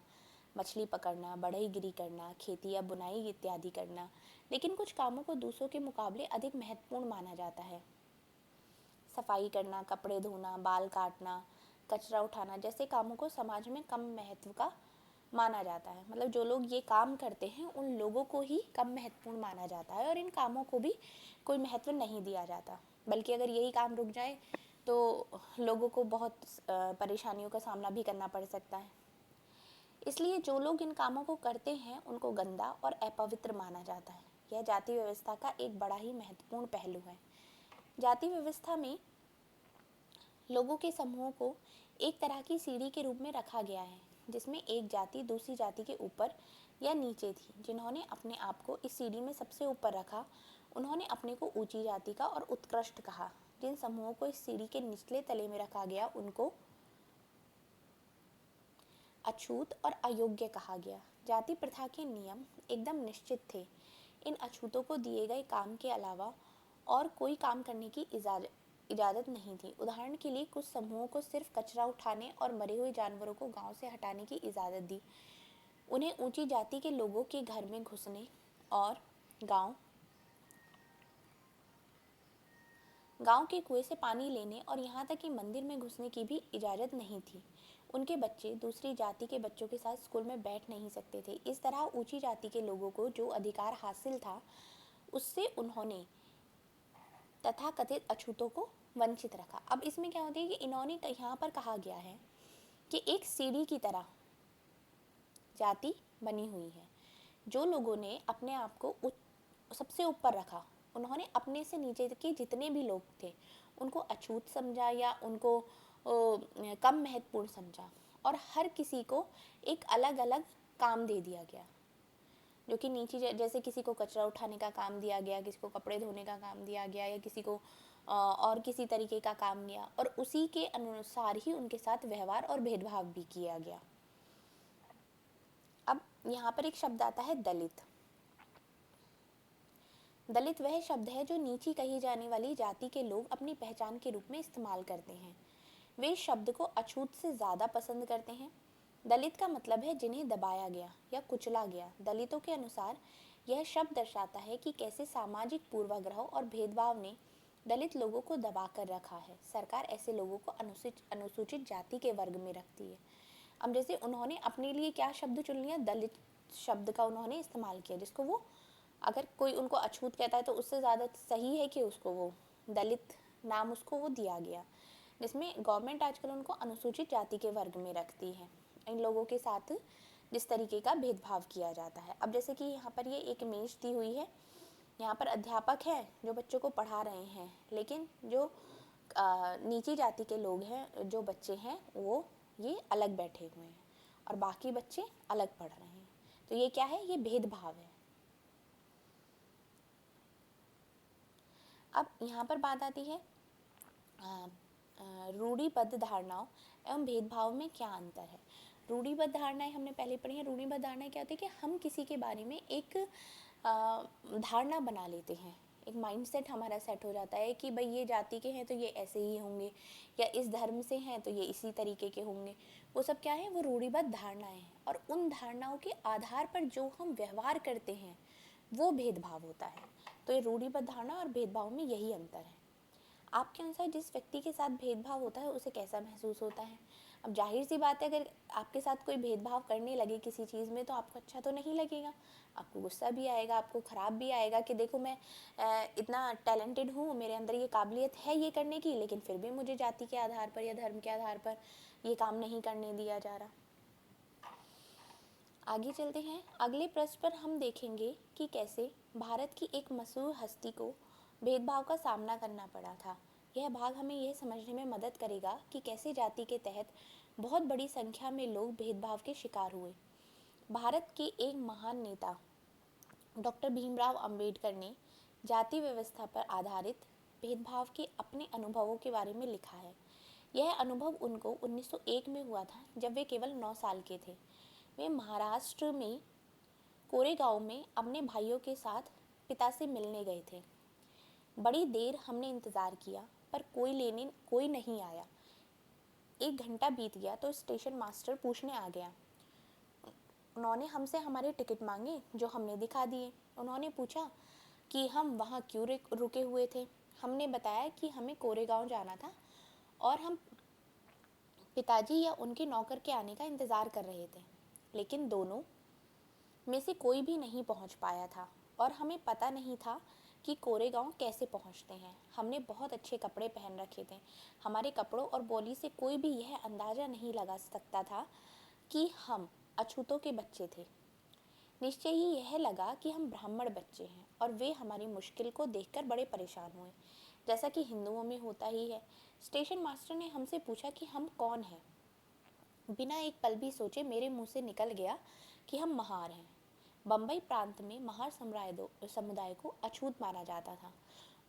मछली पकड़ना, बढ़ईगिरी करना, खेती या बुनाई इत्यादि करना। लेकिन कुछ कामों को दूसरों के मुकाबले अधिक महत्वपूर्ण माना जाता है। सफाई करना, कपड़े धोना, बाल काटना, कचरा उठाना जैसे कामों को समाज में कम महत्व का माना जाता है। मतलब जो लोग ये काम करते हैं उन लोगों को ही कम महत्वपूर्ण माना जाता है, और इन कामों को भी कोई महत्व नहीं दिया जाता। बल्कि अगर यही काम रुक जाए तो लोगों को बहुत परेशानियों का सामना भी करना पड़ सकता है। इसलिए जो लोग इन कामों को करते हैं उनको गंदा और अपवित्र माना जाता है। यह जाति व्यवस्था का एक बड़ा ही महत्वपूर्ण पहलू है। जाति व्यवस्था में लोगों के समूहों को एक तरह की सीढ़ी के रूप में रखा गया है, जिसमें एक जाति दूसरी जाति के ऊपर या नीचे थी। जिन्होंने अपने आप को इस सीढ़ी में सबसे ऊपर रखा, उन्होंने अपने को ऊंची जाति का और उत्कृष्ट कहा। जिन समूहों को इस सीढ़ी के निचले तले में रखा गया उनको अछूत और अयोग्य कहा गया। जाति प्रथा के नियम एकदम निश्चित थे। इन अछूतों को दिए गए काम के अलावा और कोई काम करने की इजाज़त नहीं थी। उदाहरण के लिए कुछ समूहों को सिर्फ कचरा उठाने और मरे हुए जानवरों को गांव से हटाने की इजाज़त दी। उन्हें ऊंची जाति के लोगों के घर में घुसने और गांव गांव के कुएं से पानी लेने और यहाँ तक कि मंदिर में घुसने की भी इजाज़त नहीं थी। उनके बच्चे दूसरी जाति के बच्चों के साथ स्कूल में बैठ नहीं सकते थे। इस तरह ऊंची जाति के लोगों को जो अधिकार हासिल था उससे उन्होंने तथाकथित अछूतों को वंचित रखा। अब इसमें क्या होता है कि इन्होंने यहाँ पर कहा गया है कि एक सीढ़ी की तरह जाति बनी हुई है। जो लोगों ने अपने आप को सबसे ऊपर रखा, उन्होंने अपने से नीचे के जितने भी लोग थे उनको अछूत समझा या उनको कम महत्वपूर्ण समझा, और हर किसी को एक अलग अलग काम दे दिया गया। जो कि नीचे जैसे किसी को कचरा उठाने का काम दिया गया, किसी को कपड़े धोने का काम दिया गया, या किसी को और किसी तरीके का काम दिया, और उसी के अनुसार ही उनके साथ व्यवहार और भेदभाव भी किया गया। अब यहाँ पर एक शब्द आता है दलित। दलित वह शब्द है जो नीची कही जाने वाली जाति के लोग अपनी पहचान के रूप में इस्तेमाल करते हैं। वे इस शब्द को अछूत से ज़्यादा पसंद करते हैं। दलित का मतलब है जिन्हें दबाया गया या कुचला गया। दलितों के अनुसार यह शब्द दर्शाता है कि कैसे सामाजिक पूर्वाग्रहों और भेदभाव ने दलित लोगों को दबा कर रखा है। सरकार ऐसे लोगों को अनुसूचित जाति के वर्ग में रखती है। अब जैसे उन्होंने अपने लिए क्या शब्द चुन लिया, दलित शब्द का उन्होंने इस्तेमाल किया, जिसको वो अगर कोई उनको अछूत कहता है तो उससे ज़्यादा सही है कि उसको वो दलित नाम उसको वो दिया गया, जिसमें गवर्नमेंट आजकल उनको अनुसूचित जाति के वर्ग में रखती है। इन लोगों के साथ जिस तरीके का भेदभाव किया जाता है। अब जैसे कि यहाँ पर ये एक इमेज दी हुई है, यहाँ पर अध्यापक हैं जो बच्चों को पढ़ा रहे हैं, लेकिन जो नीची जाति के लोग हैं, जो बच्चे हैं, वो ये अलग बैठे हुए हैं और बाकी बच्चे अलग पढ़ रहे हैं। तो ये क्या है, ये भेदभाव है। अब यहाँ पर बात आती है रूढ़िबद्ध धारणाओं एवं भेदभाव में क्या अंतर है। रूढ़िबद्ध धारणाएं हमने पहले पढ़ी हैं। रूढ़िबद्ध धारणाएं क्या होती है कि हम किसी के बारे में एक धारणा बना लेते हैं, एक माइंडसेट हमारा सेट हो जाता है कि भाई ये जाति के हैं तो ये ऐसे ही होंगे, या इस धर्म से हैं तो ये इसी तरीके के होंगे। वो सब क्या है, वो रूढ़िबद्ध धारणाएं हैं, और उन धारणाओं के आधार पर जो हम व्यवहार करते हैं वो भेदभाव होता है। तो ये रूढ़िबद्ध धारणा और भेदभाव में यही अंतर है। आपके अनुसार जिस व्यक्ति के साथ भेदभाव होता है उसे कैसा महसूस होता है। अब जाहिर सी बात है, अगर आपके साथ कोई भेदभाव करने लगे किसी चीज़ में तो आपको अच्छा तो नहीं लगेगा, आपको गुस्सा भी आएगा, आपको ख़राब भी आएगा कि देखो मैं इतना टैलेंटेड हूँ, मेरे अंदर ये काबिलियत है ये करने की, लेकिन फिर भी मुझे जाति के आधार पर या धर्म के आधार पर ये काम नहीं करने दिया जा रहा। आगे चलते हैं। अगले प्रश्न पर हम देखेंगे कि कैसे भारत की एक मशहूर हस्ती को भेदभाव का सामना करना पड़ा था। यह भाग हमें यह समझने में मदद करेगा कि कैसे जाति के तहत बहुत बड़ी संख्या में लोग भेदभाव के शिकार हुए। भारत के एक महान नेता डॉक्टर भीमराव अंबेडकर ने जाति व्यवस्था पर आधारित भेदभाव के अपने अनुभवों के बारे में लिखा है। यह अनुभव उनको 1901 में हुआ था, जब वे केवल 9 साल के थे। वे महाराष्ट्र में कोरेगांव में अपने भाइयों के साथ पिता से मिलने गए थे। बड़ी देर हमने इंतज़ार किया पर कोई नहीं आया। 1 घंटा बीत गया तो स्टेशन मास्टर पूछने आ गया। उन्होंने हमसे हमारे टिकट मांगे जो हमने दिखा दिए। उन्होंने पूछा कि हम वहाँ क्यों रुके हुए थे। हमने बताया कि हमें कोरेगांव जाना था और हम पिताजी या उनके नौकर के आने का इंतज़ार कर रहे थे, लेकिन दोनों में से कोई भी नहीं पहुंच पाया था और हमें पता नहीं था कि कोरेगांव कैसे पहुंचते हैं। हमने बहुत अच्छे कपड़े पहन रखे थे। हमारे कपड़ों और बोली से कोई भी यह अंदाज़ा नहीं लगा सकता था कि हम अछूतों के बच्चे थे। निश्चय ही यह लगा कि हम ब्राह्मण बच्चे हैं और वे हमारी मुश्किल को देखकर बड़े परेशान हुए, जैसा कि हिंदुओं में होता ही है। स्टेशन मास्टर ने हमसे पूछा कि हम कौन हैं। बिना एक पल भी सोचे मेरे मुंह से निकल गया कि हम महार हैं। बम्बई प्रांत में महार समुदाय को अछूत माना जाता था।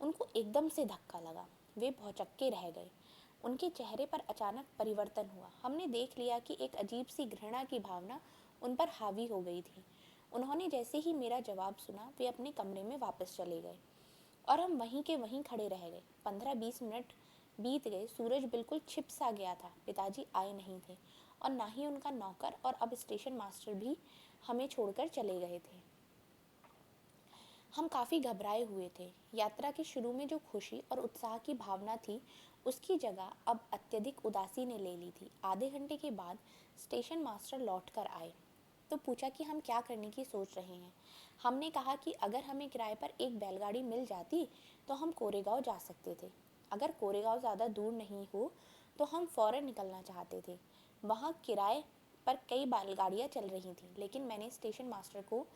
उनको एकदम से धक्का लगा। वे भौचक्के रह गए। उनके चेहरे पर अचानक परिवर्तन हुआ। हमने देख लिया कि एक अजीब सी घृणा की भावना उन पर हावी हो गई थी। उन्होंने जैसे ही मेरा जवाब सुना वे अपने कमरे में वापस चले गए और हम वहीं के वहीं खड़े रह गए। 15-20 मिनट बीत गए। सूरज बिल्कुल छिप सा गया था। पिताजी आए नहीं थे और ना ही उनका नौकर, और अब स्टेशन मास्टर भी हमें छोड़कर चले गए थे। हम काफ़ी घबराए हुए थे। यात्रा के शुरू में जो खुशी और उत्साह की भावना थी, उसकी जगह अब अत्यधिक उदासी ने ले ली थी। आधे घंटे के बाद स्टेशन मास्टर लौट कर आए तो पूछा कि हम क्या करने की सोच रहे हैं। हमने कहा कि अगर हमें किराए पर एक बैलगाड़ी मिल जाती तो हम कोरेगांव जा सकते थे। अगर कोरेगांव ज़्यादा दूर नहीं हो तो हम फ़ौरन निकलना चाहते थे। वहाँ किराए पर कई बैलगाड़ियाँ चल रही थीं, लेकिन मैंने स्टेशन मास्टर को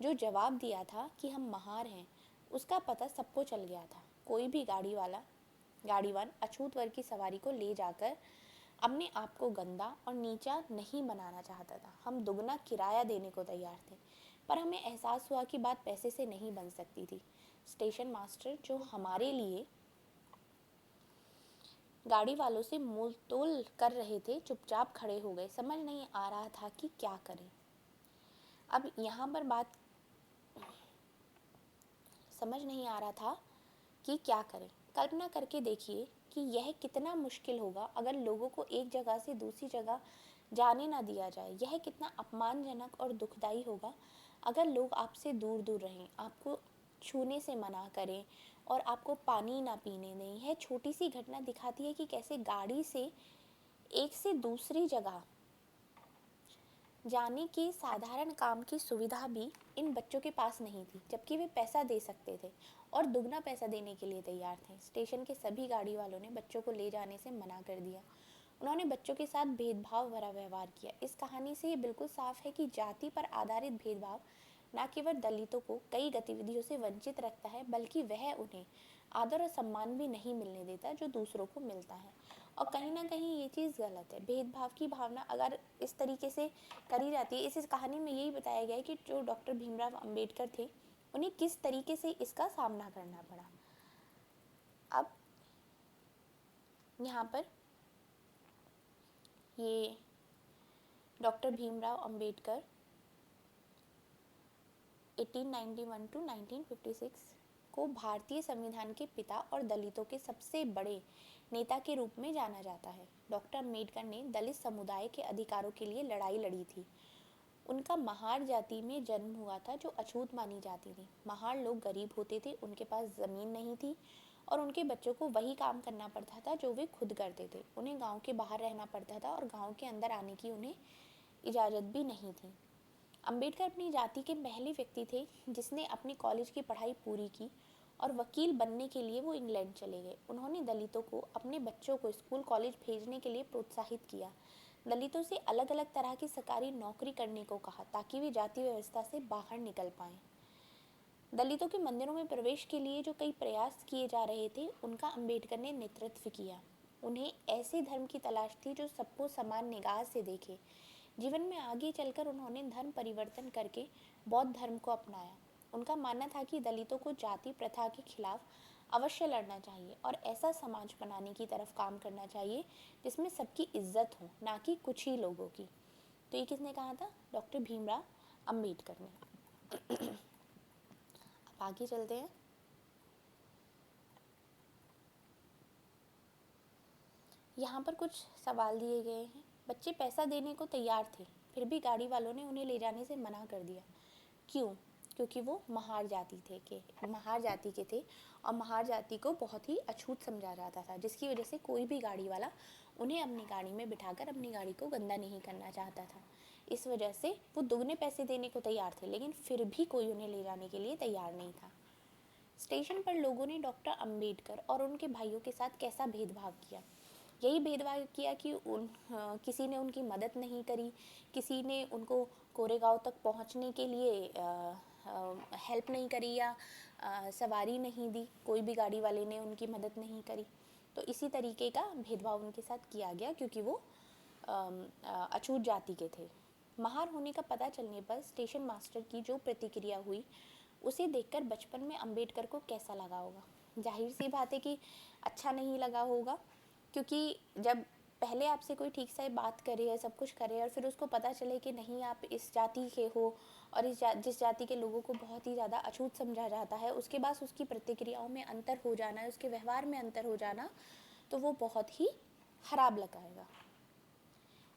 जो जवाब दिया था कि हम महार हैं, उसका पता सबको चल गया था। कोई भी गाड़ीवान अछूत वर्ग की सवारी को ले जाकर अपने आप को गंदा और नीचा नहीं बनाना चाहता था। हम दुगना किराया देने को तैयार थे, पर हमें एहसास हुआ कि बात पैसे से नहीं बन सकती थी। स्टेशन मास्टर, जो हमारे लिए गाड़ी वालों से मोल तोल कर रहे थे, चुपचाप खड़े हो गए। समझ नहीं आ रहा था कि क्या करें। अब यहाँ पर बात समझ नहीं आ रहा था कि क्या करें। कल्पना करके देखिए कि यह कितना मुश्किल होगा अगर लोगों को एक जगह से दूसरी जगह जाने ना दिया जाए। यह कितना अपमानजनक और दुखदाई होगा अगर लोग आपसे दूर दूर रहें, आपको छूने से मना करें और आपको पानी ना पीने दें। यह छोटी सी घटना दिखाती है कि कैसे गाड़ी से एक से दूसरी जगह जाने के साधारण काम की सुविधा भी इन बच्चों के पास नहीं थी, जबकि वे पैसा दे सकते थे और दुगना पैसा देने के लिए तैयार थे। स्टेशन के सभी गाड़ी वालों ने बच्चों को ले जाने से मना कर दिया। उन्होंने बच्चों के साथ भेदभाव भरा व्यवहार किया। इस कहानी से ये बिल्कुल साफ है कि जाति पर आधारित भेदभाव न केवल दलितों को कई गतिविधियों से वंचित रखता है, बल्कि वह उन्हें आदर और सम्मान भी नहीं मिलने देता जो दूसरों को मिलता है। और कहीं ना कहीं ये चीज़ गलत है। भेदभाव की भावना अगर इस तरीके से करी जाती है, इस कहानी में यही बताया गया है कि जो डॉक्टर भीमराव अंबेडकर थे, उन्हें किस तरीके से इसका सामना करना पड़ा। अब यहाँ पर ये डॉक्टर भीमराव अंबेडकर 1891 टू 1956 को भारतीय संविधान के पिता और दलितों के सबसे बड़े नेता के रूप में जाना जाता है। डॉक्टर अंबेडकर ने दलित समुदाय के अधिकारों के लिए लड़ाई लड़ी थी। उनका महार जाति में जन्म हुआ था, जो अछूत मानी जाती थी। महार लोग गरीब होते थे, उनके पास ज़मीन नहीं थी और उनके बच्चों को वही काम करना पड़ता था जो वे खुद करते थे। उन्हें गांव के बाहर रहना पड़ता था और गांव के अंदर आने की उन्हें इजाज़त भी नहीं थी। अंबेडकर अपनी जाति के पहले व्यक्ति थे जिसने अपनी कॉलेज की पढ़ाई पूरी की और वकील बनने के लिए वो इंग्लैंड चले गए। उन्होंने दलितों को अपने बच्चों को स्कूल कॉलेज भेजने के लिए प्रोत्साहित किया। दलितों से अलग अलग तरह की सरकारी नौकरी करने को कहा ताकि वे जाति व्यवस्था से बाहर निकल पाएं। दलितों के मंदिरों में प्रवेश के लिए जो कई प्रयास किए जा रहे थे, उनका अंबेडकर ने नेतृत्व किया। उन्हें ऐसे धर्म की तलाश थी जो सबको समान निगाह से देखे। जीवन में आगे चलकर उन्होंने धर्म परिवर्तन करके बौद्ध धर्म को अपनाया। उनका मानना था कि दलितों को जाति प्रथा के खिलाफ अवश्य लड़ना चाहिए और ऐसा समाज बनाने की तरफ काम करना चाहिए जिसमें सबकी इज्जत हो, ना कि कुछ ही लोगों की। तो ये किसने कहा था? डॉक्टर भीमराव अंबेडकर ने। अब आगे चलते हैं। यहाँ पर कुछ सवाल दिए गए हैं। बच्चे पैसा देने को तैयार थे, फिर भी गाड़ी वालों ने उन्हें ले जाने से मना कर दिया। क्यों? क्योंकि वो महार जाति के थे और महार जाति को बहुत ही अछूत समझा जाता था, जिसकी वजह से कोई भी गाड़ी वाला उन्हें अपनी गाड़ी में बिठाकर अपनी गाड़ी को गंदा नहीं करना चाहता था। इस वजह से वो दुगने पैसे देने को तैयार थे, लेकिन फिर भी कोई उन्हें ले जाने के लिए तैयार नहीं था। स्टेशन पर लोगों ने डॉक्टर अंबेडकर और उनके भाइयों के साथ कैसा भेदभाव किया? यही भेदभाव किया कि किसी ने उनकी मदद नहीं करी, किसी ने उनको कोरेगांव तक पहुंचने के लिए हेल्प नहीं करी या सवारी नहीं दी। कोई भी गाड़ी वाले ने उनकी मदद नहीं करी। तो इसी तरीके का भेदभाव उनके साथ किया गया क्योंकि वो अछूत जाति के थे। महार होने का पता चलने पर स्टेशन मास्टर की जो प्रतिक्रिया हुई, उसे देखकर बचपन में अंबेडकर को कैसा लगा होगा? जाहिर सी बात है कि अच्छा नहीं लगा होगा, क्योंकि जब पहले आपसे कोई ठीक से बात करे या सब कुछ करे और फिर उसको पता चले कि नहीं आप इस जाति के हो और जिस जाति के लोगों को बहुत ही ज़्यादा अछूत समझा जाता है, उसके बाद उसकी प्रतिक्रियाओं में अंतर हो जाना, उसके व्यवहार में अंतर हो जाना, तो वो बहुत ही खराब लगाएगा।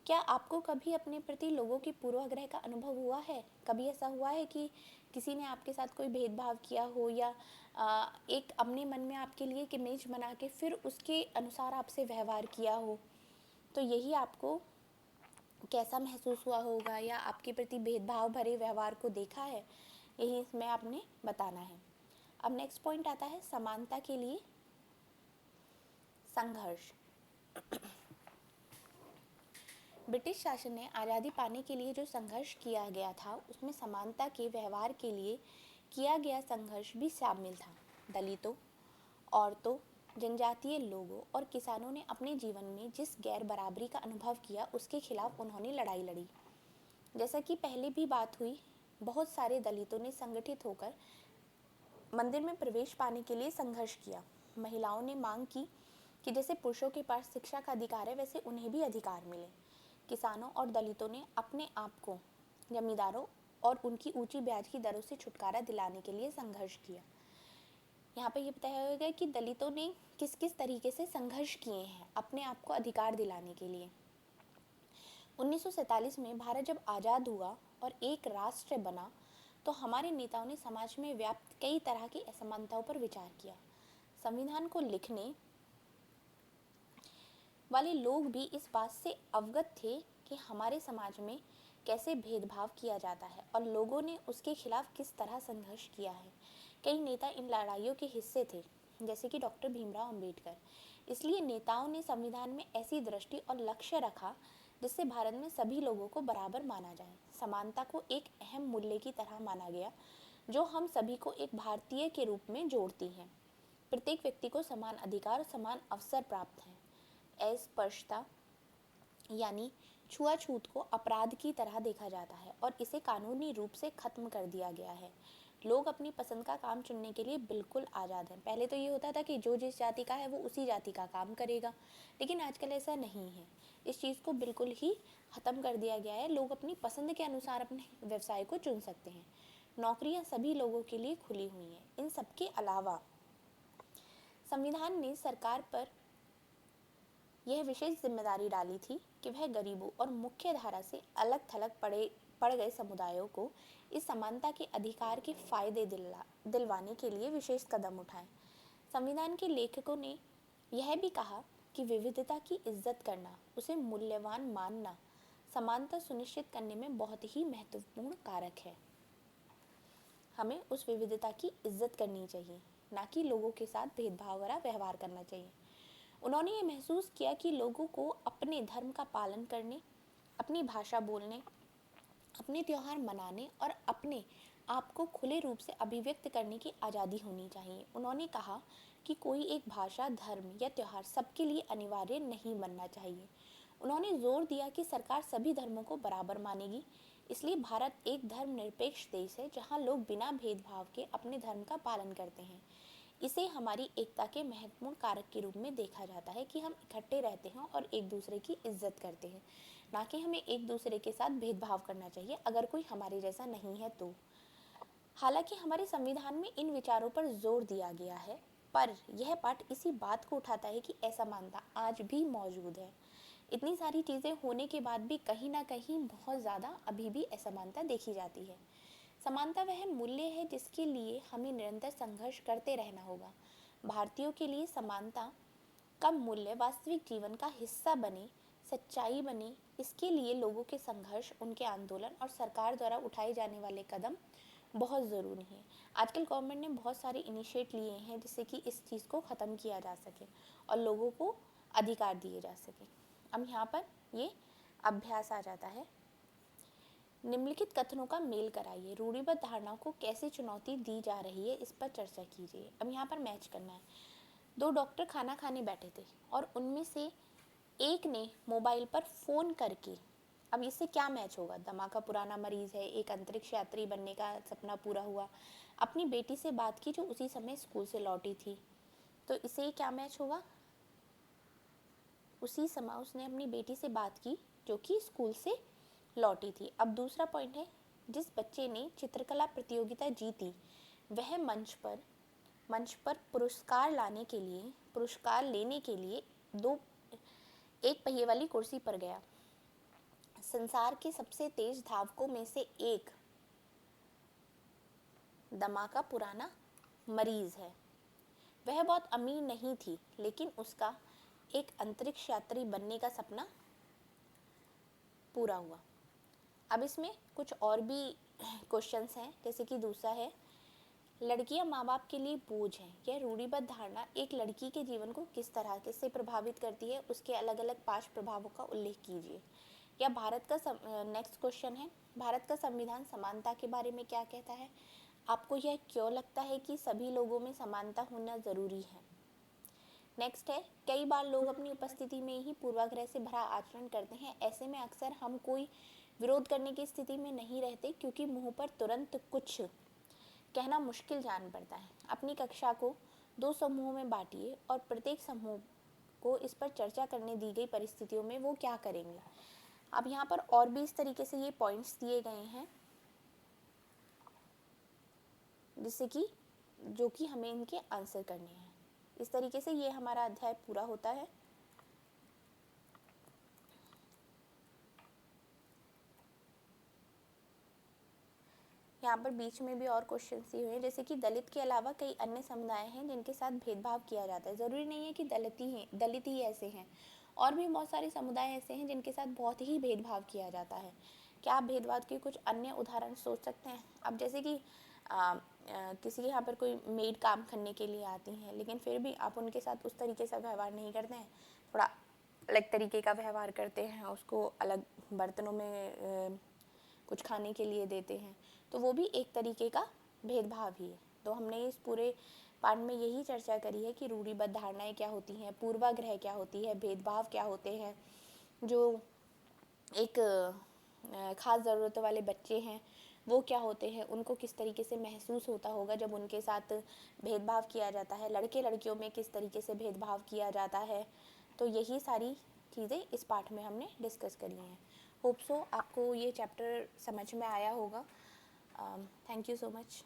क्या आपको कभी अपने प्रति लोगों की पूर्वाग्रह का अनुभव हुआ है? कभी ऐसा हुआ है कि किसी ने आपके साथ कोई भेदभाव किया हो या एक अपने मन में आपके लिए एक इमेज बना के फिर उसके अनुसार आपसे व्यवहार किया हो, तो यही आपको कैसा महसूस हुआ होगा या आपके प्रति भेदभाव भरे व्यवहार को देखा है, यही इसमें आपने बताना है। अब नेक्स्ट पॉइंट आता है समानता के लिए संघर्ष। ब्रिटिश शासन ने आज़ादी पाने के लिए जो संघर्ष किया गया था उसमें समानता के व्यवहार के लिए किया गया संघर्ष भी शामिल था। दलितों, औरतों, जनजातीय लोगों और किसानों ने अपने जीवन में जिस गैर बराबरी का अनुभव किया उसके खिलाफ उन्होंने लड़ाई लड़ी। जैसा कि पहले भी बात हुई, बहुत सारे दलितों ने संगठित होकर मंदिर में प्रवेश पाने के लिए संघर्ष किया। महिलाओं ने मांग की कि जैसे पुरुषों के पास शिक्षा का अधिकार है वैसे उन्हें भी अधिकार मिले। किसानों और दलितों ने अपने आप को जमींदारों और उनकी ऊंची ब्याज की दरों से छुटकारा दिलाने के लिए संघर्ष किया। यहाँ पे ये बताया गया कि दलितों ने किस किस तरीके से संघर्ष किए हैं अपने आप को अधिकार दिलाने के लिए। 1947 में भारत जब आज़ाद हुआ और एक राष्ट्र बना तो हमारे नेताओं ने समाज में व्याप्त कई तरह की असमानताओं पर विचार किया। संविधान को लिखने वाले लोग भी इस बात से अवगत थे कि हमारे समाज में कैसे भेदभाव किया जाता है और लोगों ने उसके खिलाफ किस तरह संघर्ष किया है। कई नेता इन लड़ाइयों के हिस्से थे, जैसे कि डॉक्टर भीमराव अंबेडकर। इसलिए नेताओं ने संविधान में ऐसी दृष्टि और लक्ष्य रखा जिससे भारत में सभी लोगों को बराबर माना जाए। समानता को एक अहम मूल्य की तरह माना गया जो हम सभी को एक भारतीय के रूप में जोड़ती है। प्रत्येक व्यक्ति को समान अधिकार और समान अवसर प्राप्त हैं। अस्पृश्यता यानी छुआछूत को अपराध की तरह देखा जाता है और इसे कानूनी रूप से खत्म कर दिया गया है। लोग अपनी पसंद का काम चुनने के लिए बिल्कुल आज़ाद हैं। पहले तो ये होता था कि जो जिस जाति का है वो उसी जाति का काम करेगा, लेकिन आजकल ऐसा नहीं है। इस चीज़ को बिल्कुल ही ख़त्म कर दिया गया है। लोग अपनी पसंद के अनुसार अपने व्यवसाय को चुन सकते हैं। नौकरियां सभी लोगों के लिए खुली हुई हैं। इन सबके अलावा संविधान ने सरकार पर यह विशेष जिम्मेदारी डाली थी कि वह गरीबों और मुख्य धारा से अलग थलग पड़ गए समुदायों को इस समानता के अधिकार के फायदे दिलवाने के लिए विशेष कदम उठाएं। संविधान के लेखकों ने यह भी कहा कि विविधता की इज्जत करना, उसे मूल्यवान मानना समानता सुनिश्चित करने में बहुत ही महत्वपूर्ण कारक है। हमें उस विविधता की इज्जत करनी चाहिए, ना कि लोगों के साथ भेदभाव भरा व्यवहार करना चाहिए। उन्होंने ये महसूस किया कि लोगों को अपने धर्म का पालन करने, अपनी भाषा बोलने, अपने त्यौहार मनाने और अपने आप को खुले रूप से अभिव्यक्त करने की आज़ादी होनी चाहिए। उन्होंने कहा कि कोई एक भाषा, धर्म या त्यौहार सबके लिए अनिवार्य नहीं बनना चाहिए। उन्होंने जोर दिया कि सरकार सभी धर्मों को बराबर मानेगी, इसलिए भारत एक धर्मनिरपेक्ष देश है जहाँ लोग बिना भेदभाव के अपने धर्म का पालन करते हैं। इसे हमारी एकता के महत्वपूर्ण कारक के रूप में देखा जाता है कि हम इकट्ठे रहते हैं और एक दूसरे की इज्जत करते हैं, ना कि हमें एक दूसरे के साथ भेदभाव करना चाहिए अगर कोई हमारे जैसा नहीं है तो। हालांकि हमारे संविधान में इन विचारों पर जोर दिया गया है, पर यह पाठ इसी बात को उठाता है कि असमानता आज भी मौजूद है। इतनी सारी चीज़ें होने के बाद भी कहीं ना कहीं बहुत ज़्यादा अभी भी असमानता देखी जाती है। समानता वह मूल्य है जिसके लिए हमें निरंतर संघर्ष करते रहना होगा। भारतीयों के लिए समानता का मूल्य वास्तविक जीवन का हिस्सा बने, सच्चाई बने, इसके लिए लोगों के संघर्ष, उनके आंदोलन और सरकार द्वारा उठाए जाने वाले कदम बहुत ज़रूरी हैं। आजकल गवर्नमेंट ने बहुत सारे इनिशिएट लिए हैं जिससे कि इस चीज़ को ख़त्म किया जा सके और लोगों को अधिकार दिए जा सके। अब यहाँ पर ये अभ्यास आ जाता है। निम्नलिखित कथनों का मेल कराइए। रूढ़िबद्ध धारणाओं को कैसे चुनौती दी जा रही है, इस पर चर्चा कीजिए। अब यहाँ पर मैच करना है। दो डॉक्टर खाना खाने बैठे थे और उनमें से एक ने मोबाइल पर फ़ोन करके, अब इससे क्या मैच होगा? दमा का पुराना मरीज़ है, एक अंतरिक्ष यात्री बनने का सपना पूरा हुआ, अपनी बेटी से बात की जो उसी समय स्कूल से लौटी थी, तो इससे क्या मैच होगा? उसी समय उसने अपनी बेटी से बात की जो कि स्कूल से लौटी थी। अब दूसरा पॉइंट है, जिस बच्चे ने चित्रकला प्रतियोगिता जीती वह मंच पर पुरस्कार लेने के लिए एक पहिए वाली कुर्सी पर गया। संसार के सबसे तेज धावकों में से एक दमा का पुराना मरीज है। वह बहुत अमीर नहीं थी, लेकिन उसका एक अंतरिक्ष यात्री बनने का सपना पूरा हुआ। अब इसमें कुछ और भी क्वेश्चंस हैं, जैसे कि दूसरा है, लड़कियां माँ बाप के लिए बोझ हैं। यह रूढ़िबद्ध धारणा एक लड़की के जीवन को किस तरह से प्रभावित करती है, उसके अलग अलग 5 प्रभावों का उल्लेख कीजिए। या भारत का नेक्स्ट क्वेश्चन है, भारत का संविधान समानता के बारे में क्या कहता है? आपको यह क्यों लगता है कि सभी लोगों में समानता होना ज़रूरी है? नेक्स्ट है, कई बार लोग अपनी उपस्थिति में ही पूर्वाग्रह से भरा आचरण करते हैं। ऐसे में अक्सर हम कोई विरोध करने की स्थिति में नहीं रहते, क्योंकि मुंह पर तुरंत कुछ कहना मुश्किल जान पड़ता है। अपनी कक्षा को 2 समूहों में बांटिए और प्रत्येक समूह को इस पर चर्चा करने दी गई परिस्थितियों में वो क्या करेंगे। अब यहाँ पर और भी इस तरीके से ये पॉइंट्स दिए गए हैं, जिससे कि जो कि हमें इनके आंसर करने हैं। इस तरीके से ये हमारा अध्याय पूरा होता है। यहाँ पर बीच में भी और क्वेश्चन दिए हुए हैं, जैसे कि दलित के अलावा कई अन्य समुदाय हैं जिनके साथ भेदभाव किया जाता है। ज़रूरी नहीं है कि दलित ही ऐसे हैं, और भी बहुत सारे समुदाय ऐसे हैं जिनके साथ बहुत ही भेदभाव किया जाता है। क्या आप भेदभाव के कुछ अन्य उदाहरण सोच सकते हैं? अब जैसे कि किसी के यहाँ पर कोई मेड काम करने के लिए आती हैं, लेकिन फिर भी आप उनके साथ उस तरीके से व्यवहार नहीं करते हैं, थोड़ा अलग तरीके का व्यवहार करते हैं, उसको अलग बर्तनों में कुछ खाने के लिए देते हैं, तो वो भी एक तरीके का भेदभाव ही है। तो हमने इस पूरे पाठ में यही चर्चा करी है कि रूढ़िबद्ध धारणाएं क्या होती हैं, पूर्वाग्रह क्या होती है, भेदभाव क्या होते हैं, जो एक ख़ास ज़रूरतों वाले बच्चे हैं वो क्या होते हैं, उनको किस तरीके से महसूस होता होगा जब उनके साथ भेदभाव किया जाता है, लड़के लड़कियों में किस तरीके से भेदभाव किया जाता है। तो यही सारी चीज़ें इस पाठ में हमने डिस्कस करी हैं। होप सो आपको ये चैप्टर समझ में आया होगा। Thank you so much.